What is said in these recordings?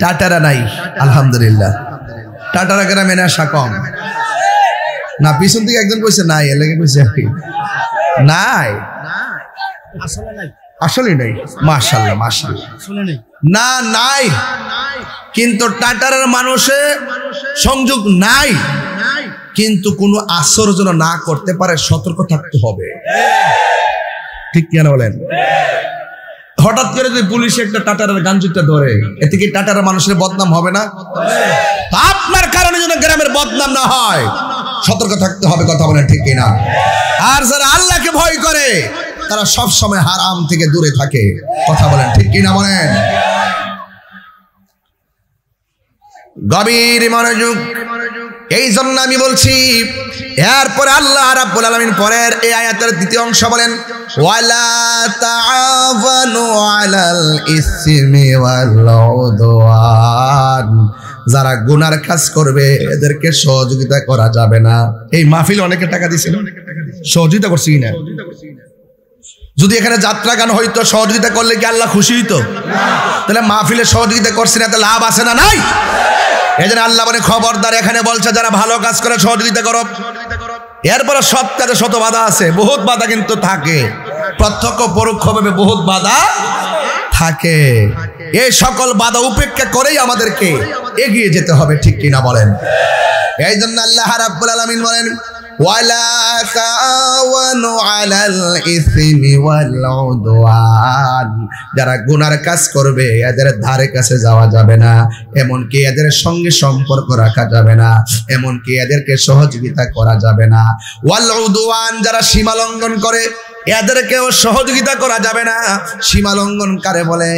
টাটারা নাই আলহামদুলিল্লাহ। টাটারা গ্রামে নেশা কম না? পিছন থেকে একজন কইছে নাই, এলাকা কইছে নাই, আসলে নাই। মাশাআল্লাহ মাশাআল্লাহ, না নাই, কিন্তু টাটারের মানুষে সংযোগ নাই, কিন্তু কোনো আসর যেন না করতে পারে সতর্ক থাকতে হবে। ঠিক কেন বলেন? হঠাৎ করে যদি পুলিশে একটা টাটারের গান জুতা ধরে, এতে কি টাটারের মানুষের বদনাম হবে না? আপনার কারণে যেন গ্রামের বদনাম না হয়, সতর্ক থাকতে হবে। কথা বলেন ঠিক কিনা? আর যারা আল্লাহকে ভয় করে তারা সব সময় হারাম থেকে দূরে থাকে। কথা বলেন ঠিক কিনা? বলেন। গভীর মনোযোগ। এই জন্য আমি বলছি, এরপরে আল্লাহ রাব্বুল আলামিন পরের এই আয়াতের দ্বিতীয় অংশ বলেন, ওয়ালা তাআওয়ানু আলাল ইসমি ওয়াল উদওয়ান। যারা গুনার কাজ করবে এদেরকে সহযোগিতা করা যাবে না। এই মাহফিলে অনেকে টাকা দিয়েছিল, সহযোগিতা করছি কিনা? যদি এখানে যাত্রা গান হইতো, সহযোগিতা করলে কি আল্লাহ খুশি হইতো? তাহলে মাহফিলে সহযোগিতা করছি না, তাহলে লাভ আছে না? নাই। এই জন্য আল্লাহ বলে খবরদার, এখানে বলছে যারা ভালো কাজ করে সহযোগিতা করো। এরপরে সৎ কাজে শত বাধা আছে, বহুত বাধা কিন্তু থাকে, প্রত্যক্ষ পরোক্ষভাবে বহুত বাধা থাকে। এই সকল বাধা উপেক্ষা করেই আমাদেরকে এগিয়ে যেতে হবে। ঠিক কিনা বলেন? এই জন্য আল্লাহ রাব্বুল আলামিন বলেন, ওয়ালা তাআওয়ানু আলাল ইসমি ওয়াল উদওয়ান। যারা গুনার কাজ করবে এদের ধারে কাছে যাওয়া যাবে না, এমনকি এদের সঙ্গে সম্পর্ক রাখা যাবে না, এমনকি এদেরকে সহযোগিতা করা যাবে না। ওয়াল উদওয়ান, যারা সীমা লঙ্ঘন করে এদেরকেও সহযোগিতা করা যাবে না। সীমা লঙ্ঘন কারে বলে?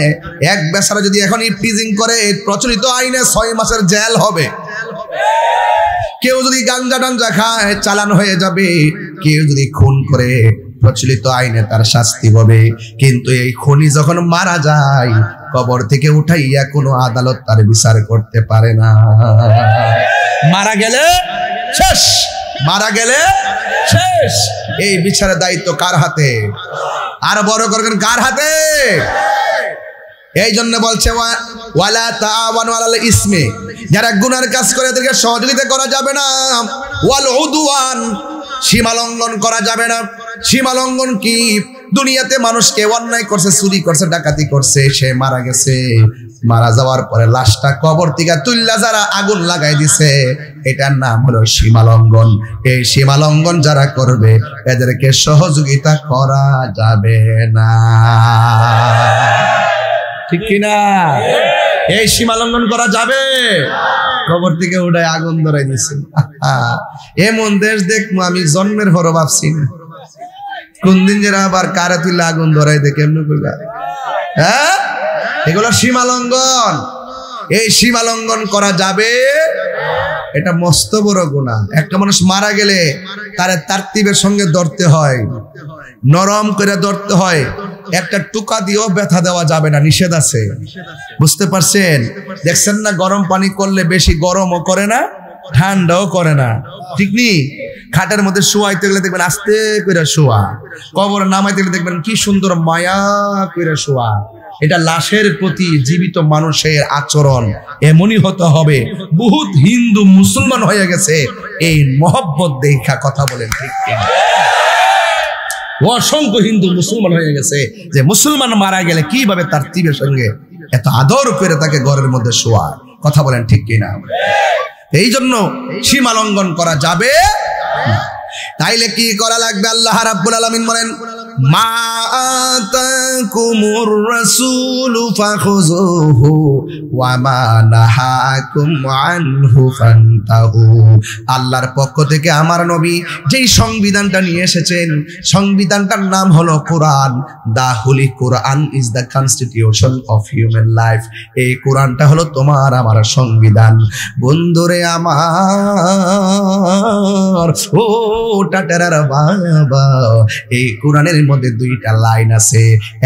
এক বেচারা যদি এখন ইফটিজিং করে, প্রচলিত আইনে 6 মাসের জেল হবে। কেউ যদি গাঞ্জা টাঞ্জা খায় চালান হয়ে যাবে। কেউ যদি খুন করে, প্রচলিত আইনে তার শাস্তি হবে। কিন্তু এই খুনি যখন মারা যায়, কবর থেকে উঠাইয়া কোনো আদালত তার বিচার করতে পারে না। মারা গেলে শেষ, মারা গেলে শেষ। এই বিচারের দায়িত্ব কার হাতে? আর বড় করবেন কার হাতে? এই জন্য বলছে ওয়ালা তাআওয়ানু আলাল ইসমি, যারা গুনার কাজ করে এদেরকে সহযোগিতা করা যাবে না। ওয়াল উদওয়ান, সীমা লঙ্ঘন করা যাবে না। সীমা লঙ্ঘন কি? দুনিয়াতে মানুষকে অন্যায় করছে, চুরি করছে, ডাকাতি করছে, সে মারা গেছে, মারা যাওয়ার পরে লাশটা কবর থেকে তুইল্লা যারা আগুন লাগাই দিছে, এটার নাম হলো সীমা লঙ্ঘন। এই সীমা লঙ্ঘন যারা করবে এদেরকে সহযোগিতা করা যাবে না। ঠিক কিনা? এই সীমা লঙ্ঘন করা যাবে? কবর থেকে উঠায় আগুন ধরাই দিছে। এমন দেশ দেখবো আমি জন্মের পর ভাবছি না, কোন দিন যারা আবার কারে তুলে আগুন ধরাই দে কেমন করবে? হ্যাঁ, এগুলো সীমা লঙ্ঘন। এই সীমা লঙ্ঘন করা যাবে, এটা মস্ত বড় গুনাহ। একটা মানুষ মারা গেলে তারে তারতিবের সঙ্গে ধরতে হয়, নরম করে ধরতে হয়। একটা টুকা দিয়েও ব্যথা দেওয়া যাবে না, নিষেধ আছে। বুঝতে পারছেন? দেখছেন না, গরম পানি করলে বেশি গরমও করে না, ঠান্ডাও করে না। ঠিক নি? খাটের মধ্যে শোয়াইতে গেলে দেখবেন আস্তে করে শোয়া, কবরে নামাইতে গেলে দেখবেন কি সুন্দর মায়া করে শোয়া। এটা লাশের প্রতি জীবিত মানুষের আচরণ এমনই হতে হবে। বহুত হিন্দু মুসলমান হয়ে গেছে এই মহব্বত দেখা। কথা বলেন ঠিক কিনা? অসংখ্য হিন্দু মুসলমান হয়ে গেছে যে মুসলমান মারা গেলে কিভাবে তার তীরের সঙ্গে এত আদর করে তাকে ঘরের মধ্যে শোয়া। কথা বলেন ঠিক কিনা? এই জন্য সীমা লঙ্ঘন করা যাবে। তাইলে কি করা লাগবে? আল্লাহ রাব্বুল আলামিন বলেন, মা আতাকুমুর রাসূলু ফাখুযুহু ওয়া মা নাহাকুম আনহু ফান্তাহু। আল্লাহর পক্ষ থেকে আমার নবী যেই সংবিধানটা নিয়ে এসেছেন, সংবিধানটার নাম হলো Quran. The holy Quran is the constitution of human life. এই কোরআনটা হলো তোমার আমার সংবিধান। বন্ধুরে আমার, ও টাটারার বাবা, এই কোরআনের মধ্যে দুইটা লাইন আছে,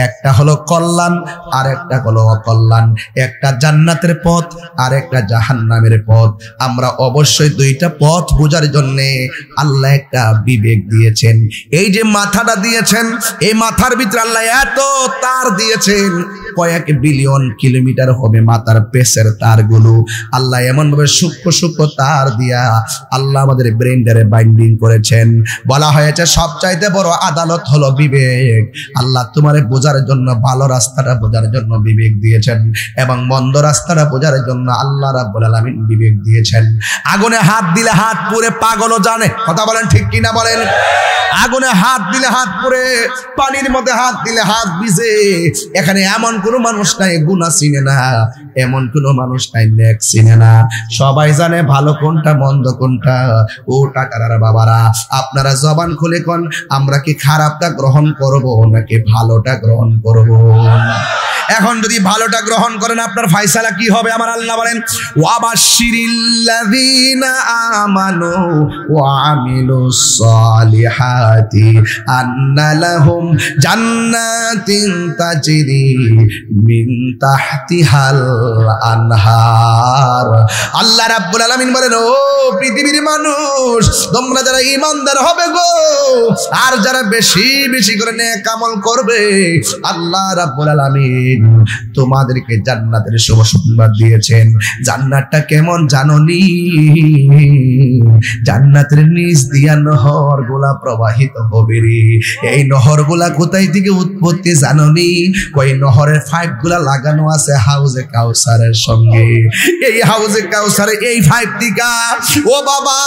একটা হলো কল্যাণ আর একটা হলো অকল্যাণ। একটা জান্নাতের পথ আর একটা জাহান্নামের পথ। আমরা অবশ্যই দুইটা পথ বোঝার জন্য আল্লাহ একটা বিবেক দিয়েছেন। এই যে মাথাটা দিয়েছেন, এই মাথার ভিতরে আল্লাহ এত তার দিয়েছেন, কয়েক বিলিয়ন কিলোমিটার হবে মাথার পেশের তারগুলো। আল্লাহ এমন ভাবে সূক্ষ্ম সূক্ষ্ম তার দিয়া আল্লাহ আমাদের ব্রেনটারে বাইন্ডিং করেছেন। বলা হয়েছে সবচাইতে বড় আদালত হলো বিবেক। আল্লাহ তোমারে বোঝার জন্য, ভালো রাস্তাটা বোঝার জন্য বিবেক দিয়েছেন, এবং মন্দ রাস্তাটা বোঝার জন্য আল্লাহ রাব্বুল আলামিন বিবেক দিয়েছেন। আগুনে হাত দিলে হাত পুড়ে, পাগলও জানে। কথা বলেন ঠিক কিনা বলেন? আগুনে হাত দিলে হাত পুড়ে, পানির মধ্যে হাত দিলে হাত ভিজে। এখানে এমন কোনো মানুষ নাই গুনাহ চিনে না, এমন কোনো মানুষ নাই নেক চিনে না। সবাই জানে ভালো কোনটা মন্দ কোনটা। ও টাকার বাবারা, আপনারা জবান খুলে কোন, আমরা কি খারাপটা গ্রহণ করব নাকি ভালোটা গ্রহণ করব? এখন যদি ভালোটা গ্রহণ করেন, আপনার ফয়সালা কি হবে? আমার আল্লাহ বলেন, ওয়াবাশশিরিল্লাযীনা আমানু ওয়া আমিলুস সালিহাতি আন্না লাহুম জান্নাতিন তাজরি মিন তাহতিহাল আনহার। আল্লাহ রাব্বুল আলামিন বলেন, ও পৃথিবীর মানুষ, তোমরা যারা ঈমানদার হবে গো, আর যারা বেশি বেশি করে নেক আমল করবে, আল্লাহ রাব্বুল আলামিন তোমাদেরকে জান্নাতের শুভ সংবাদ দিয়েছেন। জান্নাতটা কেমন জানোনি? জান্নাতের নিচ দিয়া নহর গুলা প্রবাহিত হবে রে। এই নহর গুলা কোথায় থেকে উৎপত্তি জানোনি? ওই নহরের পাইপ গুলা লাগানো আছে হাউজে কাউসারের সঙ্গে। এই হাউজে কাউসারে এই পাইপ দিকা, ও বাবা,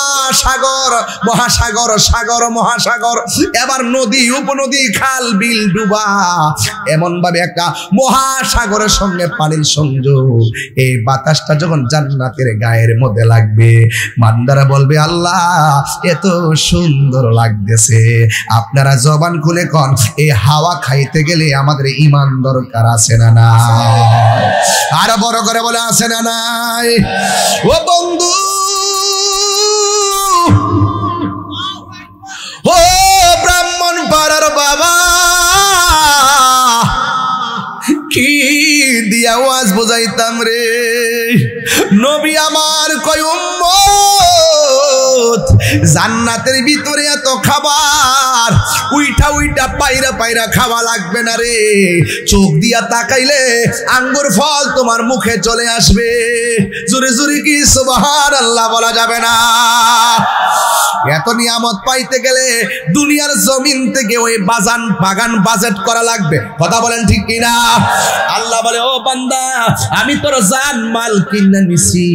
সাগর মহাসাগর, সাগর মহাসাগর, এবার নদী উপনদী, খাল বিল ডুবা, এমন ভাবে একটা মহাসাগরের সঙ্গে পানির সংযোগ। এই বাতাসটা যখন জান্নাতের গায়ের মধ্যে লাগবে, বান্দারা বলবে, আল্লাহ এত সুন্দর লাগতেছে। আপনারা জবান খুলে কোন, এই হাওয়া খাইতে গেলে আমাদের ঈমান দরকার আছে না নাই? আরো বড় করে বলে, আছে না নাই? ও বন্ধু, ও ব্রাহ্মণ পাড়ার বাবা, কি দিয়া ওয়াজ বোঝাইতাম রে। নবী আমার কয়, উম্মত, জান্নাতের ভিতরে এত খাবার, উইঠা উইঠা পাইরা পাইরা খাওয়া লাগবে না রে। চোখ দিয়া তাকাইলে আঙ্গুর ফল তোমার মুখে চলে আসবে। জোরে জোরে কি সুবহানাল্লাহ বলা যাবে না? এত নিয়ামত পাইতে গেলে দুনিয়ার জমিন থেকে ওই বাগান বাজেট করা লাগবে। কথা বলেন ঠিক কিনা? আল্লাহ বলে, ও বান্দা, আমি তোর জান মাল কিনে নিছি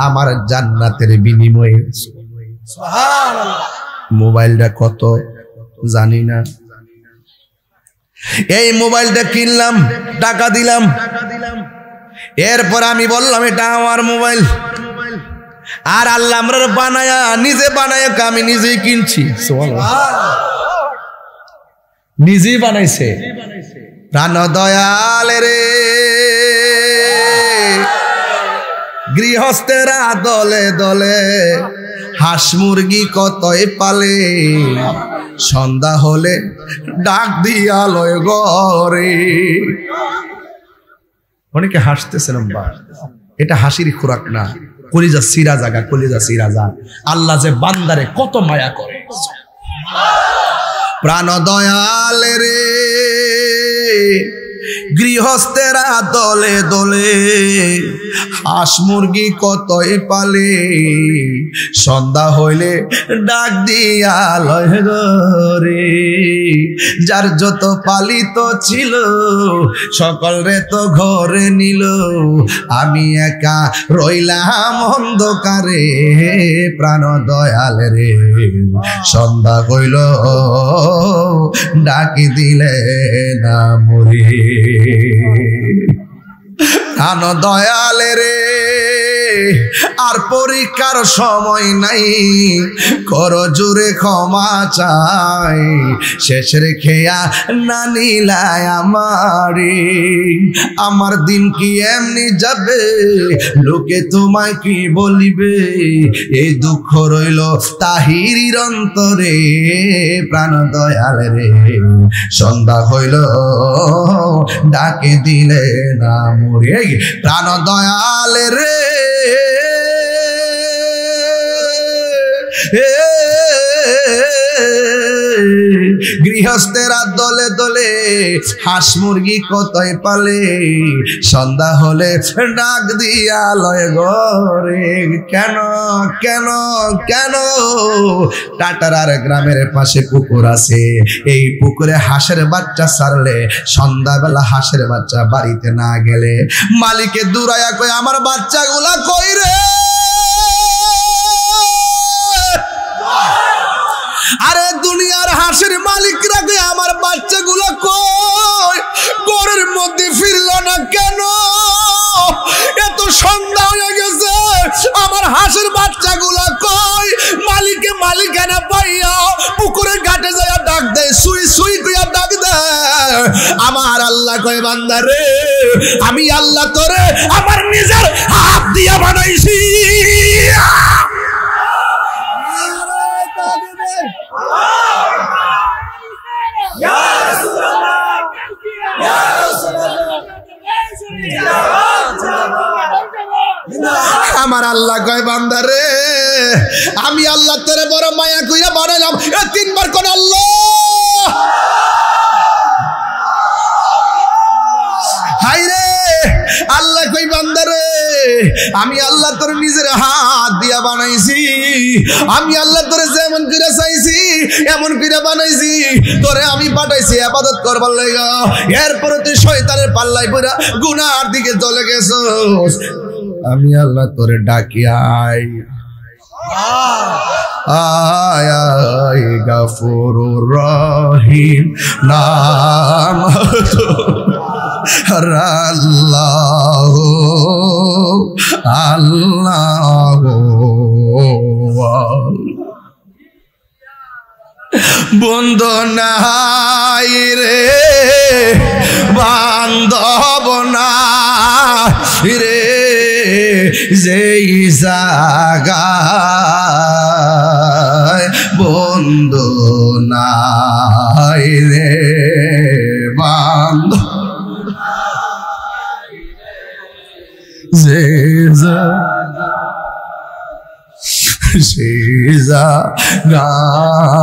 আমার জান্নাতের বিনিময়ে। সুবহানাল্লাহ। মোবাইলটা কত জানি না, এই মোবাইলটা কিনলাম, টাকা দিলাম, এরপর আমি বললাম এটা আমার মোবাইল। আর আল্লাহ আমরা বানায়া, নিজে বানায়, আমি নিজেই কিনছি। নিজেই বানাইছে। প্রাণ দয়াল রে, গৃহস্থেরা দলে দলে হাঁস মুরগি কতই পালে, সন্ধ্যা হলে ডাক দিয়া লয় ঘরে। অনেকে হাসতেছেন, এটা হাসির খোরাক না, কলিজা সিরা জাগা, কলিজা সিরা যা। আল্লাহ যে বান্দারে কত মায়া করে। প্রাণ দয়াল রে, গৃহস্থেরা দলে দলে হাঁস মুরগি কতই পালে, সন্ধ্যা হইলে ডাক দিয়া লয় ঘরে। যার যত পালিত ছিল সকল রে তো ঘরে নিল, আমি একা রইলাম অন্ধকারে। প্রাণ দয়াল রে, সন্ধ্যা হইল ডাকি দিলে না মরি। প্রাণ দয়াল রে, আর পরীক্ষার সময় নাই, করো জোরে ক্ষমা চাই, শেষের খেয়া না নিলায় আমারে। আমার দিন কি এমনি যাবে, লোকে তোমায় কি বলিবে, এই দুঃখ রইল তাহিরির অন্তরে। প্রাণ দয়াল রে, সন্ধ্যা হইল ডাকে দিলে না মরে। প্রাণ দয়াল রে, গৃহস্থেরা দলে দলে হাঁস মুরগি কতই পালে, সন্ধ্যা হলে ডাক দিয়া লয় ঘরে। কেন কেন কেন? টাটারার গ্রামের পাশে পুকুর আছে, এই পুকুরে হাঁসের বাচ্চা ছাড়লে সন্ধ্যাবেলা হাঁসের বাচ্চা বাড়িতে না গেলে মালিকে দূরায়া কই আমার বাচ্চাগুলা কই রে? আরে দুনিয়ার হাঁসের মালিকরা কই আমার বাচ্চাগুলো কই? ঘরের মধ্যে ফিরল না কেন? এত সন্ধ্যা হয়ে গেছে, আমার হাঁসের বাচ্চাগুলো কই? মালিকে মালিকানা পাইয়া পুকুরে ঘাটে যায় ডাক দেয়, সুই সুই কইয়া ডাক দেয়। আমার আল্লাহ কয় বান্দা রে, আমি আল্লাহ তোরে আমার নিজের হাত দিয়া বানাইছি। আমার আল্লাহ কয় বান্দা রে, আমি আল্লাহ তোরে বড় মায়া কইরা বানাইলাম। তিনবার কোন আল্লাহ। হাই রে, আল্লাহ কই বান্দা রে, আমি আল্লাহ তোর নিজের হাত দিয়া বানাইছি। আমি আল্লাহ তোরে যেমন করে চাইছি এমন করে বানাইছি। তোরে আমি পাঠাইছি ইবাদত করবার লাগা, এরপরে তুই শয়তানের পাল্লায় পড়া গুনার দিকে চলে গেছস। আমি আল্লাহ তোরে ডাকি আয় আয় আয় গফুরুর রহিম নাম আল্লাহ আল্লাহ। বন্ধু নাই রে বান্ধব না রে, যেই জাগায় বন্ধু নাই রে বান্ধব, যে জাগারো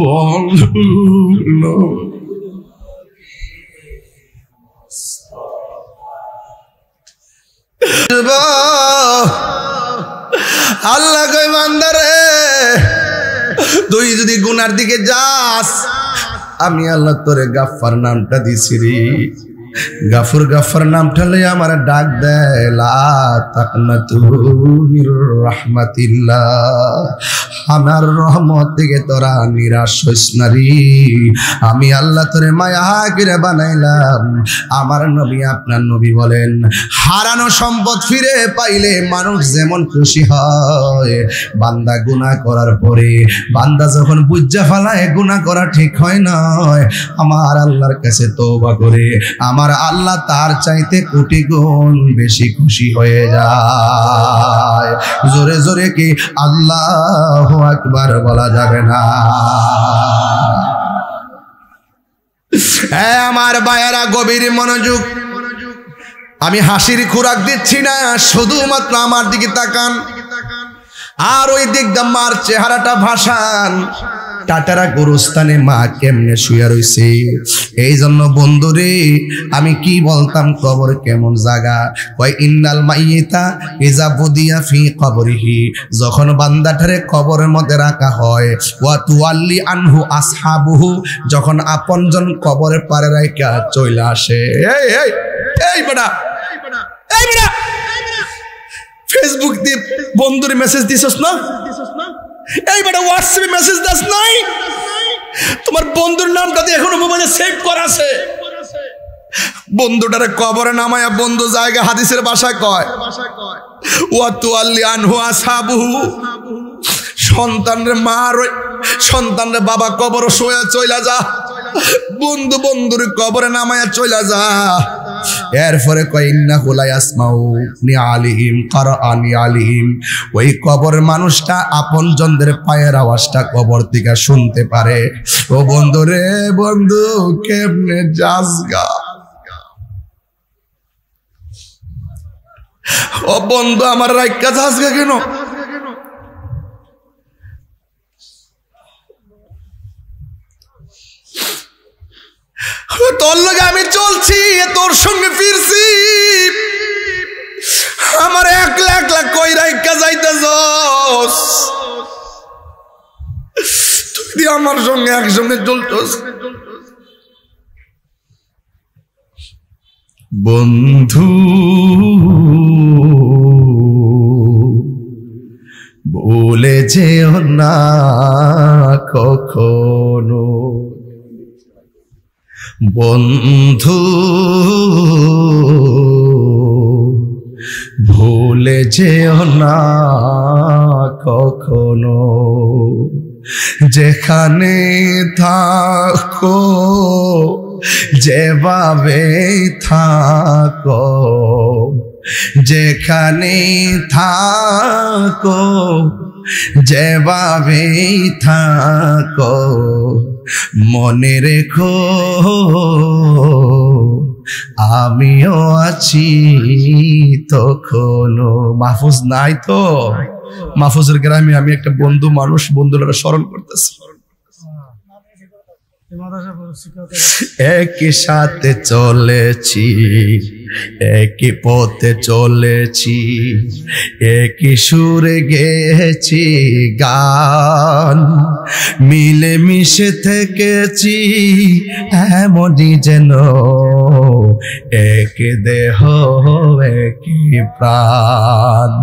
বন্ধু। আল্লাহ কই বান্দা রে, তুই যদি গুনার দিকে যাস, আমি আল্লাহ তোরে গাফফার নামটা দিছি রে। গাফুর গাফার নামটা লইয়া আমার ডাক দেয়, লা তাকনাতু মির রাহমাতিল্লাহ, আমার রহমত থেকে তোরা নিরাশ হইস না রে। আমি আল্লাহ তোরে মায়া করে বানাইলাম। আমার নবী আপনার নবী বলেন, হারানো সম্পদ ফিরে পাইলে মানুষ যেমন খুশি হয়, বান্দা গুনাহ করার পরে বান্দা যখন বুঝা ফেলায় গুনাহ করা ঠিক হয় না, আমার আল্লাহর কাছে তওবা করে আমার আল্লাহ তার চাইতে কোটি গুণ বেশি খুশি হয়ে যায়। জোরে জোরে কি আল্লাহু আকবার বলা যাবে না? আমার ভাইয়েরা গভীর মনোযোগ, আমি হাসির খোরাক দিচ্ছি না, শুধুমাত্র আমার দিকে তাকান আর ওই দিক দিয়ে মার চেহারাটা ভাসান। টাটারা গোরস্থানে মা কেমনে শুয়ে রইছে। এই জন্য বন্ধুরে আমি কি বলতাম, কবর কেমন জায়গা? কয় ইন্নাল মাইয়িতা ইজা বুদিয়া ফি কবরিহি, যখন বান্দাটারে কবরের মধ্যে রাখা হয়, ওয়া তুয়াল্লি আনহু আসহাবুহু, যখন আপনজন কবরের পারে রাখা চলে আসে। এই এই এই বেটা, এই বেটা, ফেসবুক দিয়ে বন্ধুরে মেসেজ দিছস না? এই বেটা হোয়াটসঅ্যাপে মেসেজ দাস নাই? তোমার বন্ধুর নামটা দিয়ে এখনো মোবাইলে সেভ করা আছে। বন্ধুটারে কবরে নামায়া বন্ধু জায়গা হাদিসের ভাষায় কয় ওয়া তুআল্লি আনহু আসহাবুহু, সন্তানরে মার সন্তানরে বাবা কবর শুয়ে চইলা যা, বন্ধু বন্ধুর কবরে নামায়া চইলা যা। এরপরে কয় ইন্নাহু লা ইয়াসমাউ নিআলিহিম কারআনি আলিহিম, ওই কবরের মানুষটা আপনজনদের পায়ের আওয়াজটা কবর থেকে শুনতে পারে। ও বন্ধু রে বন্ধু কেমনে যাসগা, ও বন্ধু আমার রাইকা যাসগা কেন? তোর লগে আমি চলছি, তোর সঙ্গে ফিরছি, আমার একলা একলা কই রাইকা যাইতেছস, তুই আমার সঙ্গে একসঙ্গে চলছস। বন্ধু ভুলে যেও না কখনো, বন্ধু ভুলে যেও না কখনো, যেখানে থাকো যেভাবে থাকো, যেখানে থাকো যেভাবে থাকো, মনে রেখো আমিও আছি তখনো। মাহফুজ নাই তো, মাহফুজের গ্রামে আমি একটা বন্ধু মানুষ, বন্ধুরা স্মরণ করতেছি। একই সাথে চলেছি, একই পথে চলেছি, একই সুরে গেছি গান, মিলে মিশে থেকেছি এমনই যেন এক দেহ একই প্রাণ।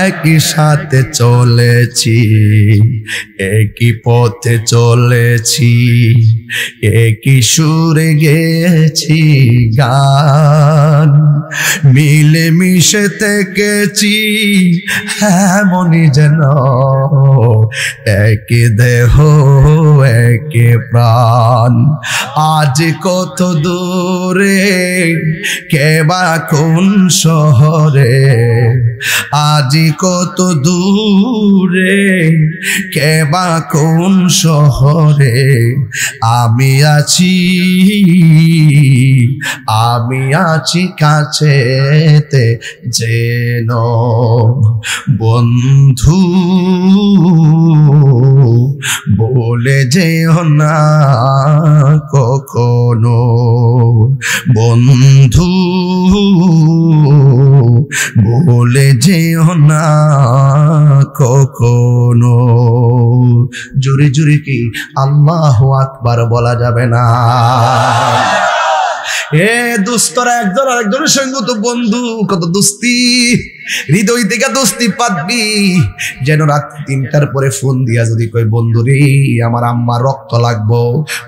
একই সাথে চলেছি, একই পথে চলেছি, একই সুরে গেছি গান, মিলে মিশে থেকেছি এমনই যেন এক দেহ এক প্রাণ। আজ কত দূরে কেবা কোন শহরে, আজ কত দূরে কেবা কোন শহরে, আমি আছি কাছেতে যেন। বন্ধু বলে যেও না কখনো, বন্ধু বলে যেও না কখনো। জোরে জোরে কি আল্লাহু আকবার বলা যাবে না? এ দুস্তরা একজন আরেকজনের সঙ্গে তো বন্ধু, কত দোস্তি, হৃদয় থেকে দোস্তি পাতবি। যেন রাত 3টার পরে ফোন দিয়া যদি কই বন্ধু রে আমার আম্মার রক্ত লাগবো,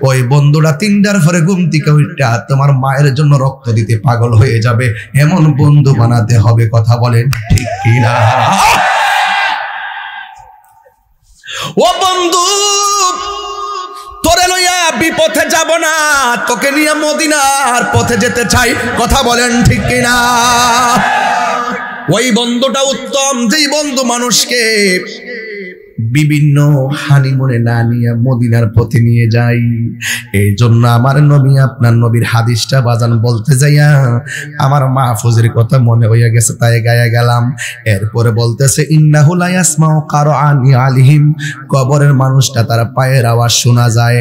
ওই বন্ধুরা 3টার পরে ঘুম থেকে উঠা তোমার মায়ের জন্য রক্ত দিতে পাগল হয়ে যাবে। এমন বন্ধু বানাতে হবে, কথা বলেন ঠিক কিনা? ও বন্ধু তোরে লইয়া বিপথে যাব না, তোকে নিয়ে মদিনার পথে যেতে চাই, কথা বলেন ঠিক কিনা? ওই বন্ধুটা উত্তম, যেই বন্ধু মানুষকে বিভিন্ন হানিমুনে না নিয়ে মদিনার পথে নিয়ে যাই। এই জন্য আমার নবী, আপনার নবীর হাদিসটা বাজান বলতে যাইয়া আমার মাহফুজের কথা মনে হইয়া গেছে, তাই গায়া গেলাম। এরপরে বলতেছে ইন্নাহু লা ইয়াসমাউ কারআনি আলিহিম, কবরের মানুষটা তার পায়ের আওয়াজ শোনা যায়।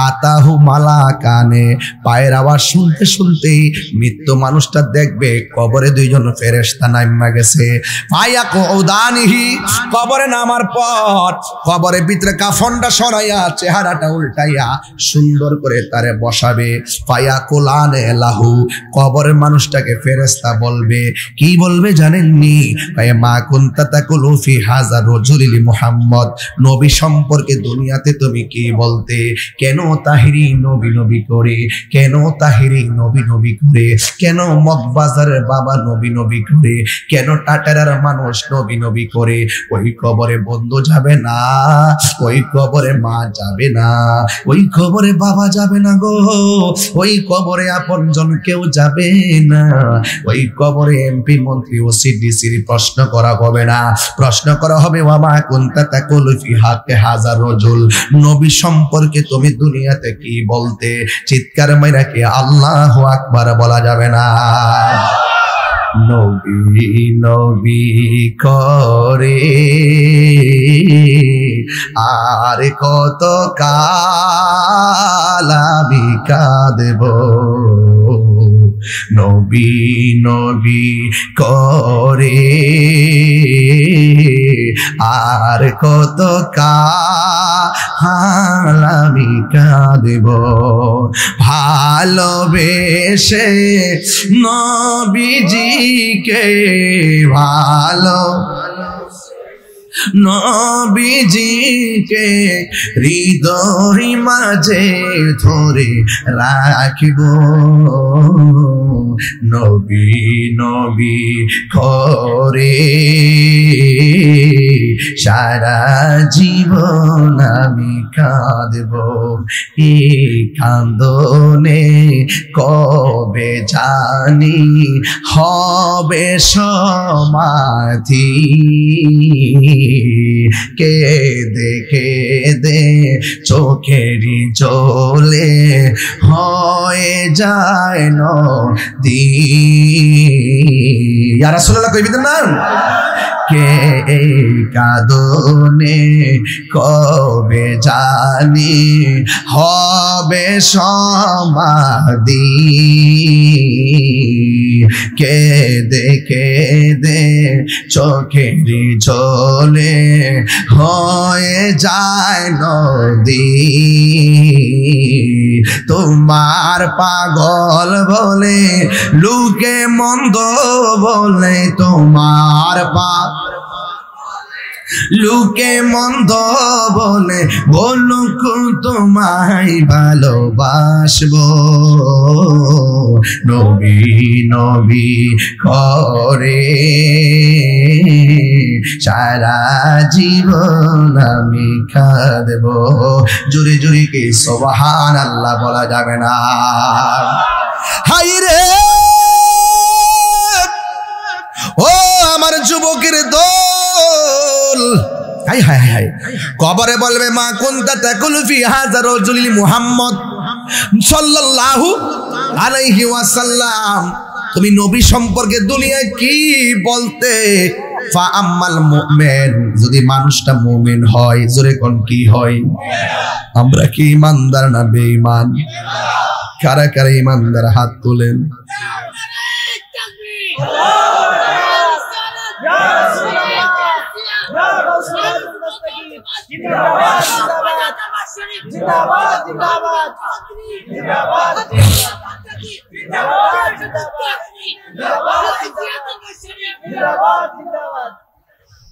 আতাহু মালাকানে, পায়ের আওয়াজ শুনতে শুনতেই মৃত্যু মানুষটা দেখবে কবরে 2জন ফেরেশতা নাইমা গেছে। ফায়াকুদানিহি, কবরে নামার পর পর কবরের ভিতরে কাফনটা সরাইয়া চেহারাটা উল্টাইয়া সুন্দর করে তারে বসাবে। ফায়াকুলানে লাহু, কবরের মানুষটাকে ফেরেশতা বলবে, কি বলবে জানেননি? মা কুনতা তাকুলু ফি হাযা রাজুলি মুহাম্মদ, নবী সম্পর্কে দুনিয়াতে তুমি কি বলতে? কেন তাহিরি নবী নবী করে? কেন তাহিরি নবী নবী করে? কেন মগবাজারের বাবা নবী নবী করে? কেন টাটারার মানুষ নবী নবী করে? ওই কবরে বন্ধু যাবে না, ওই কবরে মা যাবে না, ওই কবরে বাবা যাবে না গো, ওই কবরে আপনজন কেউ যাবে না, ওই কবরে এমপি মন্ত্রী ও সিডিসির প্রশ্ন করা হবে না। প্রশ্ন করা হবে ওয়া মা কুনতা তাকুলু ফি হাক্কি হাযার রাজুল, নবী সম্পর্কে তুমি দুনিয়াতে কি বলতে? চিৎকার মাইরা কি আল্লাহু আকবার বলা যাবে না? নবী নবী করে আর কত কাল আমি কাঁদব, নবী নবী করে আর কত কাল আমি কাঁদব। ভালোবেসে নবীজিকে ভালো নবীজিকে হৃদয় মাঝে ধরে রাখিব, নবী নবী করে সারা জীবন আমি কাঁদব। এই কান্দনে কবে জানি হবে সমাধি, কেঁদে কেঁদে চোখেরই জলে হয়ে যায় নদী। ইয়া রাসূলুল্লাহ কইবেন না? কে এই কাঁদনে কবে জানি হবে সমাধি, কেঁদে কেঁদে চোখেরই জলে হয়ে যায় নদী। তোমার পাগল বলে লোকে মন্দ বলে, তোমার লোকে মন্দ বলে বলুক তোমায় ভালোবাসবো, নবী নবী করে সারা জীবন আমি কাঁদব। জোরে জোরে কি সুবহানাল্লাহ বলা যাবে না? হাই রে ও আমার যুবকের দল, হাই হাই হাই, কবরে বলবে মা কুনতা তাকুলু ফি হাযা রাজুলি মুহাম্মদ সাল্লাল্লাহু আলাইহি ওয়াসাল্লাম, তুমি নবী সম্পর্কে দুনিয়ায় কি বলতে? ফা আম্মাল মুমিন, যদি মানুষটা মুমিন হয়, জোরে কোন কি হয়? আমরা কি ইমানদার না বেঈমান? কারা কারা ইমানদার হাত তোলেন?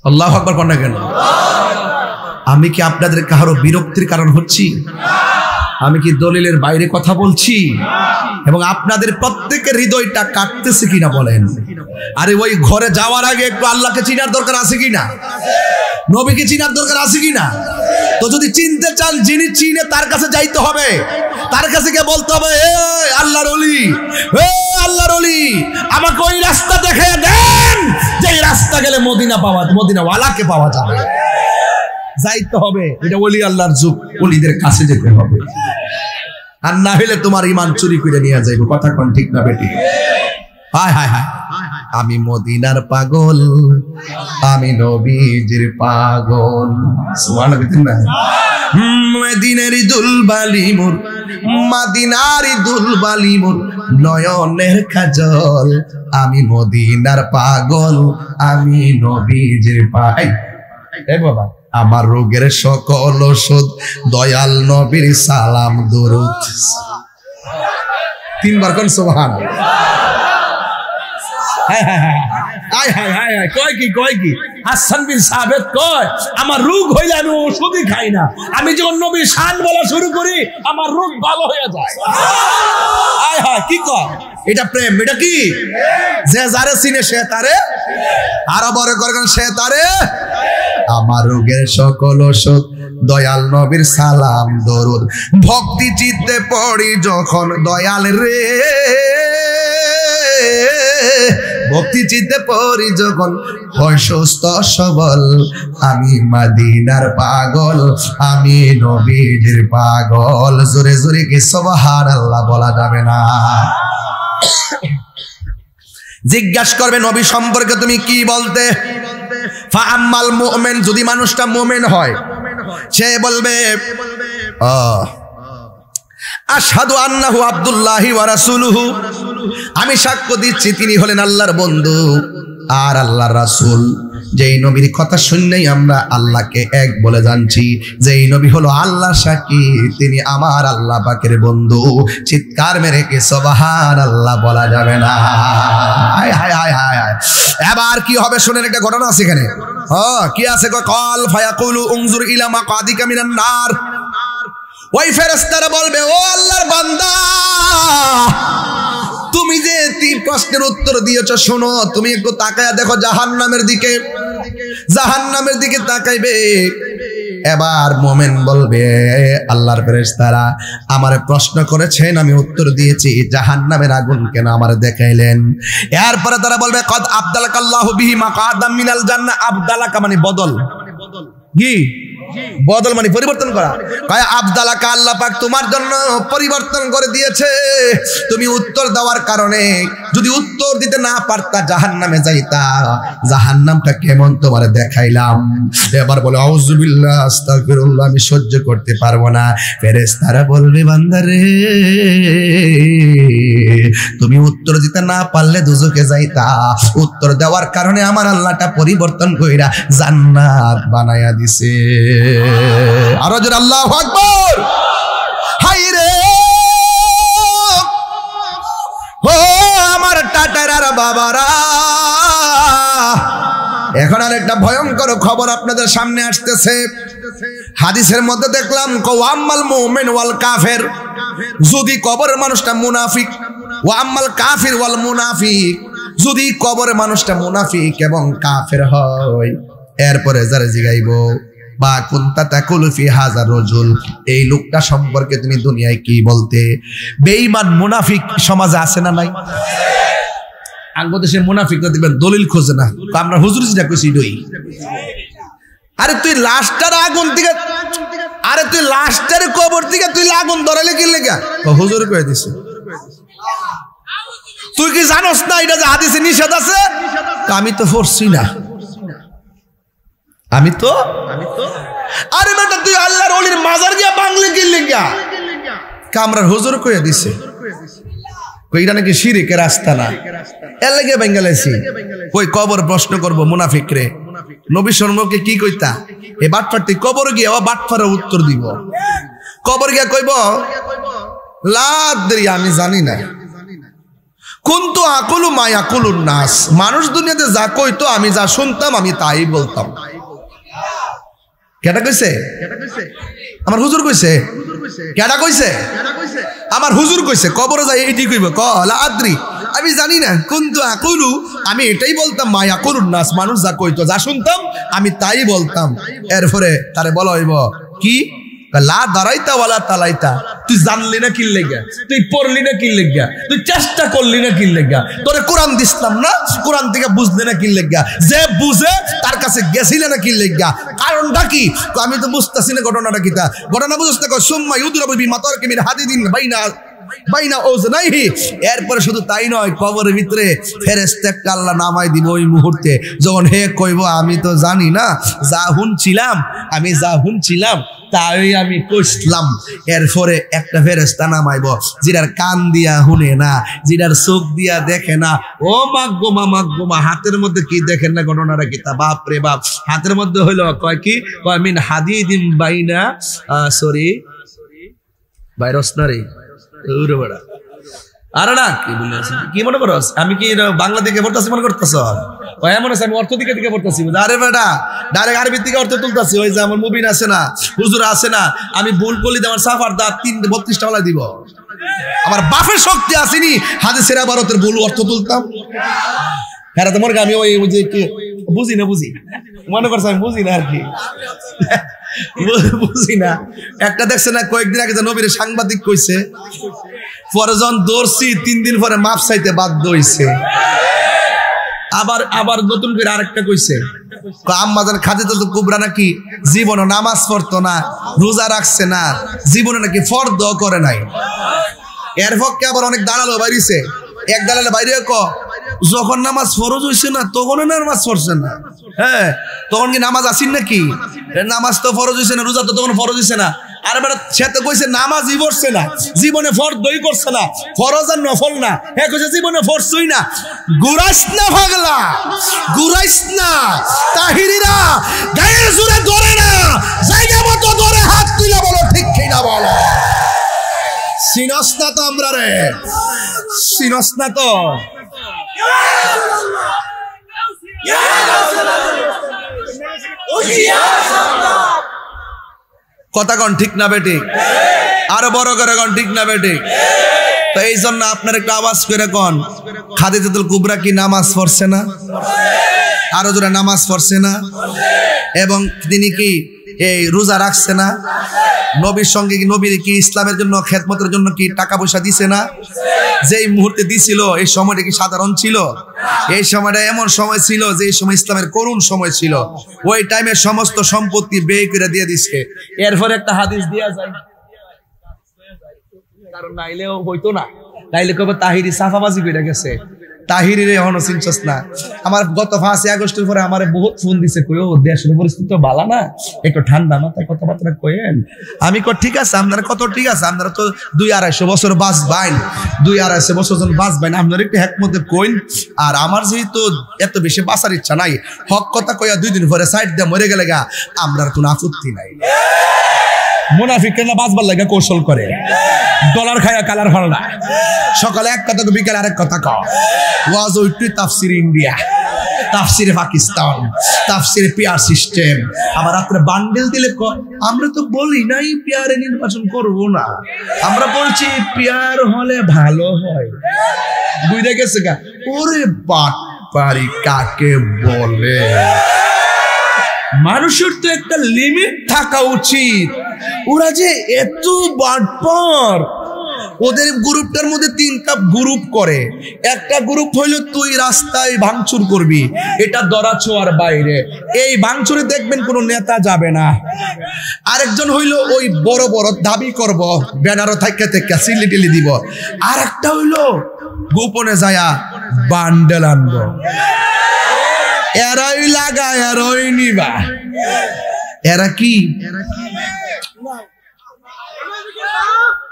আল্লাহু আকবার কোন না কেন? আমি কি আপনাদের কারো বিরক্তির কারণ হচ্ছি? আমি কি দলিলের বাইরে কথা বলছি? এবং আপনাদের প্রত্যেকের হৃদয়টা কাটতেছে কিনা বলেন? আরে ওই ঘরে যাওয়ার আগে একটু আল্লাহকে চিনার দরকার আছে কিনা? নবীকে চিনার দরকার আছে কিনা? তো যদি চিনতে চান, যিনি চিনে তার কাছে যাইতে হবে, তার কাছে গিয়ে বলতে হবে, এ আল্লাহর ওলি, এ আল্লাহর ওলি, আমাকে ওই রাস্তা দেখায় দেন যে রাস্তা গেলে মদিনা ওয়ালাকে পাওয়া যাবে। যাইতে হবে, এটা ওলি আল্লাহর যুগ, ওলিদের কাছে যেতে হবে। আর না হলে তোমার ইমান চুরি করে নিয়ে যাইব। কথা কোন ঠিক না বেটি? হায় হায় হায়, আমি মদিনার পাগল, আমি নবীজির পাগল। সুবহানাল্লাহ। মদিনারি দুলবালি মোর, মদিনারি দুলবালি মোর নয়নের কাজল, আমি মদিনার পাগল, আমি নবীজির পাগল। এই বাবা আমার রোগের সকল ওষুধ দয়াল নবীর সালাম দরুদ। 3 বার কোন সুবহানাল্লাহ। কয় কি হাসান বিন সাবিত কয় আমার রোগ হইলে আমি ওষুধই খাই না, আমি যখন নবীর শান বলা শুরু করি আমার রোগ ভালো হয়ে যায়। কি কয় এটা প্রেম, এটা কি যে যারে চিনে সে তারে আরো বড় করে সে তারে। আমার রোগের সকল ওষুধ দয়াল নবীর সালাম দরুদ। ভক্তি চিত্তে পড়ি যখন দয়াল রে, ভক্তি চিত্তে পড়ি যখন হয় সুস্থ সবল। আমি মদিনার পাগল, আমি নবীজির পাগল। জোরে জোরে কি সুবহানাল্লাহ বলা যাবে না? জিজ্ঞাসা করবে নবী সম্পর্কে তুমি কি বলতে? ফাআম্মাল মুমিন, যদি মানুষটা মুমিন হয় সে বলবে আশহাদু আন্নাহু আব্দুল্লাহি ওয়া রাসূলুহু, আমি সাক্ষ্য দিচ্ছি তিনি হলেন আল্লাহর বন্ধু আর আল্লাহর রাসূল। যেই নবীর কথা শুনলেই আমরা আল্লাহকে এক বলে জানছি, যেই নবী হলো আল্লাহ সাক্ষী তিনি আমার আল্লাহ পাকের বন্ধু। চিৎকার মেরে কি সুবহানাল্লাহ বলা যাবে না? হায় হায় হায় হায়। এবার কি হবে শুনেন, একটা ঘটনা আছে এখানে। কি আছে? কল ফায়াকুলু উনজুর ইলা মাকাদিকা মিনান নার। ওই ফেরেশতারা বলবে ও আল্লাহর বান্দা, তুমি যে প্রশ্নের উত্তর দিয়েছ শোনো, তুমি একটু তাকায়া দেখো জাহান্নামের দিকে। জাহান্নামের দিকে তাকাইবে। এবার মোমেন বলবে আল্লাহর ফেরেশতারা আমারে প্রশ্ন করেছেন, আমি উত্তর দিয়েছি, জাহান্নামের আগুন কেন আমারে দেখাইলেন? এরপরে তারা বলবে কদ আবদালাকাল্লাহু বিহি মাকাদাম মিনাল জান্নাহ। আবদালাকা মানে বদল, কি বদল মানে পরিবর্তন করা। কয় আবদালাকা, আল্লাহ পাক তোমার জন্য পরিবর্তন করে দিয়েছে। তুমি উত্তর দেওয়ার কারণে, যদি উত্তর দিতে না পারতা জাহান্নামে যাইতা। জাহান্নামটা কেমন তোমারে দেখাইলাম। এবার বলে আউযুবিল্লাহ আস্তাগফিরুল্লাহ, আমি সহ্য করতে পারবো না। ফেরেশতারা বলবে বান্দারে তুমি উত্তর দিতে না পারলে দুজকে যাইতা, উত্তর দেওয়ার কারণে আমার আল্লাহটা পরিবর্তন কইরা জান্নাত বানায়া দিছে। আরো জোরে আল্লাহু আকবার। হাই রে ও আমার টাটার বাবারা, এখন আর একটা ভয়ঙ্কর খবর আপনাদের সামনে আসতেছে। হাদিসের মধ্যে দেখলাম ওয়াম্মাল মুমিন ওয়াল কাফের, যদি কবরের মানুষটা মুনাফিক, ওয়াম্মাল কাফির ওয়াল মুনাফিক, যদি কবরের মানুষটা মুনাফিক এবং কাফের হয়, এরপরে যারা জিগাইব বা কুনতা তাকুলু ফি হাযা রাজুল, এই লোকটা সম্পর্কে তুমি দুনিয়ায় কি বলতে? বেঈমান মুনাফিক সমাজে আছে না নাই? আঙ্গ দেশে মুনাফিকরা দেখবেন দলিল খোঁজে না, আমরা হুজুর যেটা কইছি দই। আরে তুই লাশটার আগুন থেকে, আরে তুই লাশটার কবর থেকে তুই আগুন ধরাইলে কি লাগা? হুজুর কই দিছে। তুই কি জানোস না এটা যে হাদিসে নিষেধ আছে? আমি তো পড়ছি না, আমি তো আরে বেটা তুই আল্লাহর ওলির মাজার গিয়া বাংলে কি লাগা? কামরার হুজুর কইয়া দিছে। কইরা নাকি শিরকের রাস্তা না, এর লাগে বেঙ্গালাইছি। কই কবর প্রশ্ন করব মুনাফিক রে, নবী সম্পর্কে কি কইতা? এ বাটফারটি কবর গিয়া ও বাটফারের উত্তর দিব। কবর গিয়া কইব লাদ্রি, আমি জানি না। কুনতু আকুলু মা ইয়াকুলুন নাস, মানুষ দুনিয়াতে যা কইতো আমি যা শুনতাম আমি তাই বলতাম। কেডা কইছে? আমার হুজুর কইছে। কেডা কইছে? আমার হুজুর কইছে। কবরে যাই এইটি কইব লা আদ্রি, আমি জানি না। কুনতু আকুলু, আমি এটাই বলতাম মা ইয়াকুলুন নাস, মানুষ যা কইতো যা শুনতাম আমি তাই বলতাম। এরপরে তারে বলা হইব কি? লা দারাইতা ওয়ালা তালাইতা, তুই জানলি না কি লাগা, তুই পড়লি না কি লাগা, তুই চেষ্টা করলি না কি লাগা, তোরে কোরআন দিছিলাম না, কোরআন থেকে বুঝলি না কি লাগা, যে বুঝে তার কাছে গেছিলে না কি লাগা, কারণটা কি? আমি তো বুঝতাছি না ঘটনাটা কিতা। ঘটনা বুঝতে কো সুম্মা ইউদরাবু বি মাতারকি মিন হাদিদিন বাইনা বাইনা উযনাইহি। এরপরে শুধু তাই নয়, কবরের ভিতরে ফেরেশতা একটা আল্লাহ নামাই দিব ওই মুহূর্তে, যখন হে কইব আমি তো জানি না, যা হুনছিলাম তাই আমি কইলাম। এরপরে একটা ফেরেশতা নামাইব যেটার কান দিয়া শুনে না, যেটার চোখ দিয়া দেখে না। ও মাগগোমা হাতের মধ্যে কি দেখেন না, ঘটনাটা কি তা? বাপ রে বাপ, হাতের মধ্যে হইলো কয় কি, কয় মিন হাদিদিম বাইনা ভাইরাস না রে ওরে বড়া। আরে না কি বলেছ, কি মনে করছ আমি কি বাংলা দিকে পড়তাছি মনে করতেছ? ওই এমন আছে আমি অর্থ দিকে পড়তাছি। আরে বেটা ডাইরেক্ট আরবি থেকে অর্থ তুলতাছি। ওই যে আমার মুবিন আছে না, হুজুর আছে না, আমি ভুল করলি আমার সাফার দাঁত 32 টাকা দিব। আমার বাপের শক্তি আসেনি হাদিসের ইবারতের ভুল অর্থ তুলতাম। হ্যাঁ তোমার আমি ওই যে বুঝি মনে করছ আমি বুঝি না আর কি, বুঝি না। একটা দেখছে না কয়েকদিন আগে নবীর সাংবাদিক কইছে, পরে যখন দৌড়ছি 3 দিন পরে মাপ চাইতে বাধ্য হইছে। আবার নতুন করে আরেকটা কইছে, আম্মাজান খাদিজাতুল কুবরা নাকি জীবনে নামাজ পড়তো না, রোজা রাখছে না, জীবনে নাকি ফরদ করে নাই। এর পক্ষে আবার অনেক দালালও বাইরেছে। এক দালালে বাইরে যখন নামাজ ফরজ হইছে না তখন নামাজ পড়ছে না। হ্যাঁ, তখন কি নামাজ আসিন নাকি? নামাজ তো ফরজ হইছে না, রোজা তো তখন ফরজ হইছে না। আর বেটা সে তো কইছে নামাজই পড়ছে না, জীবনে ফরদই করছে না, ফরজ আর নফল না। হ্যাঁ কইছে জীবনে ফরছই না। গুরাইস না পাগলা, গুরাইস না। তাহিরিরা গায়ের জোরে ধরে না, জায়গা মতো ধরে হাত তুলে বলো ঠিক কি না বলো। সিনস না তো আমরা রে, সিনস না তো। কথা কন ঠিক না বেটি? আরো বড় করে কন ঠিক না বেটি? তো এই জন্য আপনার একটু আওয়াজ করে কন, খাদিজাতুল কুবরা কি নামাজ পড়ছে না? আরো জোরে নামাজ পড়ছে না? এবং তিনি কি এই রোজা রাখছে না? নবীর সঙ্গে কি নবীর কি ইসলামের জন্য খেদমতের জন্য কি টাকা পয়সা দিছে না? যেই মুহূর্তে দিছিল এই সময়টা কি সাধারণ ছিল? এই সময়টা এমন সময় ছিল যে এই সময় ইসলামের করুণ সময় ছিল। ওই টাইমে সমস্ত সম্পত্তি ব্যয় করে দিয়ে দিছে। এরপর একটা হাদিস দেয়া যায়, কারণ নাইলেও হইতো না, নাইলে কবে তাহিরি সাফাবাজি করে গেছে। তাহিরিরে এখনো চিনছস না? আমার গত 5 আগস্টের পরে আমার বহুত ফোন দিছে, কই ও দেশের পরিস্থিতি ভালো না, একটু ঠান্ডা মাথায় কথাবার্তা কইেন। আমি কই ঠিক আছে, আপনারা কত ঠিক আছে, আপনারা তো 200-250 বছর বাঁচবেন, 200-250 বছর যখন বাঁচবেন আপনারা একটু হেকমতে কইন। আর আমার যেহেতু এত বেশি বাঁচার ইচ্ছা নাই, হক কথা কইয়া 2 দিন পরে সাইড দিয়ে মরে গেলে গা আমরার কোনো আপত্তি নাই। মুনাফিকরা বাঁচবার লাগা কৌশল করে, ডলার খায়া কালার ফল না, সকালে এক কথা তো বিকালে আরেক কথা কও। ওয়াজ ওইটু তাফসির ইন্ডিয়া, তাফসিরে পাকিস্তান, তাফসিরে পিয়ার সিস্টেম, আবার রাত্রে বান্ডেল দিলে আমরা তো বলি নাই পিয়ারে নির্বাচন করব না, আমরা বলছি পিয়ার হলে ভালো হয়। বুঝে গেছে গা? ওরে বাটপারি কাকে বলে? মানুষের তো একটা লিমিট থাকা উচিত। ওরা যে এত বাটপার, ওদের গ্রুপটার মধ্যে 3টা গ্রুপ করে। একটা গ্রুপ হইলো তুই রাস্তায় ভাঙচুর করবি, এটা দরাছোয়ার বাইরে, এই ভাঙচুরে দেখবেন কোনো নেতা যাবে না। আরেকজন হইলো ওই বড় বড় দাবি করব, ব্যানারও থেকে সিলিটিলি দিব। আর একটা হইলো গোপনে যায়া বান্ডেল আনবো, এরাই লাগা এরাই নিবা। এরা কি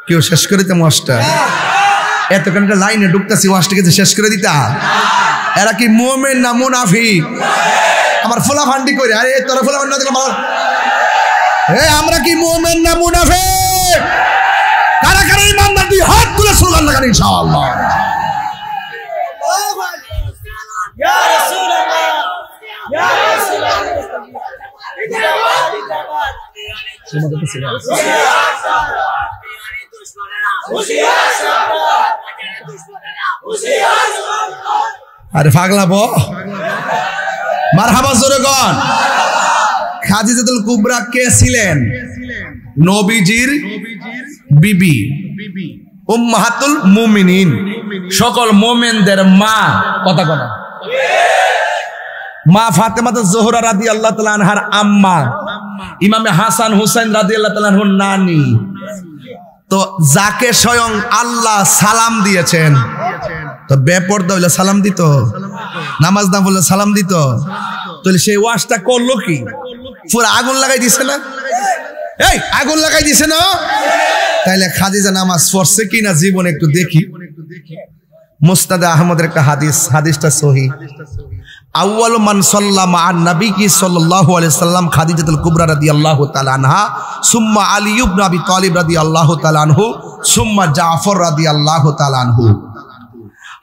কেউ শেষ করে দিতে মাস্টার এতক্ষণ একটা লাইনে ঢুকতেছি, ওয়াজটাকে শেষ করে দিতা। এরা কি মুমিন না মুনাফিক? আমার ফোলা ফান্ডি করে, আরে তোরা ফোলা ফান্ডি দিলে আমরা কি মুমিন না মুনাফিক? কারা কারা ইমানদার দুই হাত তুলে স্লোগান লাগান ইনশাআল্লাহ। ইয়া রাসূলুল্লাহ, ইয়া রাসূলুল্লাহ, জিন্দাবাদ জিন্দাবাদ। আরে পাগলা বো মারহাবা জোরে গন। খাদিজাতুল কুবরা কে ছিলেন? নবীজির বিবি, উম্মাহাতুল মুমিনিন, সকল মুমিনদের মা। কথা কথা মা ফাতেমাতুজ জোহরা রাদিয়াল্লাহু তাআলা আনহার আম্মা, ইমামে হাসান হুসাইন রাদিয়াল্লাহু তাআলা আনহুর নানি। তো যাকে স্বয়ং আল্লাহ সালাম দিয়েছেন, তো বেপরদা হইলে সালাম দিত, নামাজ না পড়লে সালাম দিত, তাহলে সেই ওয়াজটা করলো কি? পুরো আগুন লাগাই দিছে না? এই আগুন লাগাই দিছে না? তাইলে খাদিজা নামাজ পড়ছে কিনা জীবনে একটু দেখি। মুসনাদে আহমদের একটা হাদিস, হাদিসটা সহিহ। আউয়ালু মান সাল্লামা আন নবী সাল্লাল্লাহু আলাইহি সাল্লাম খাদিজাতুল কুবরা রাদিয়াল্লাহু তাআলা আনহা, সুম্মা আলী ইবনে আবি তালিব রাদিয়াল্লাহু তাআলা আনহু, সুম্মা জাফর রাদিয়াল্লাহু তাআলা আনহু।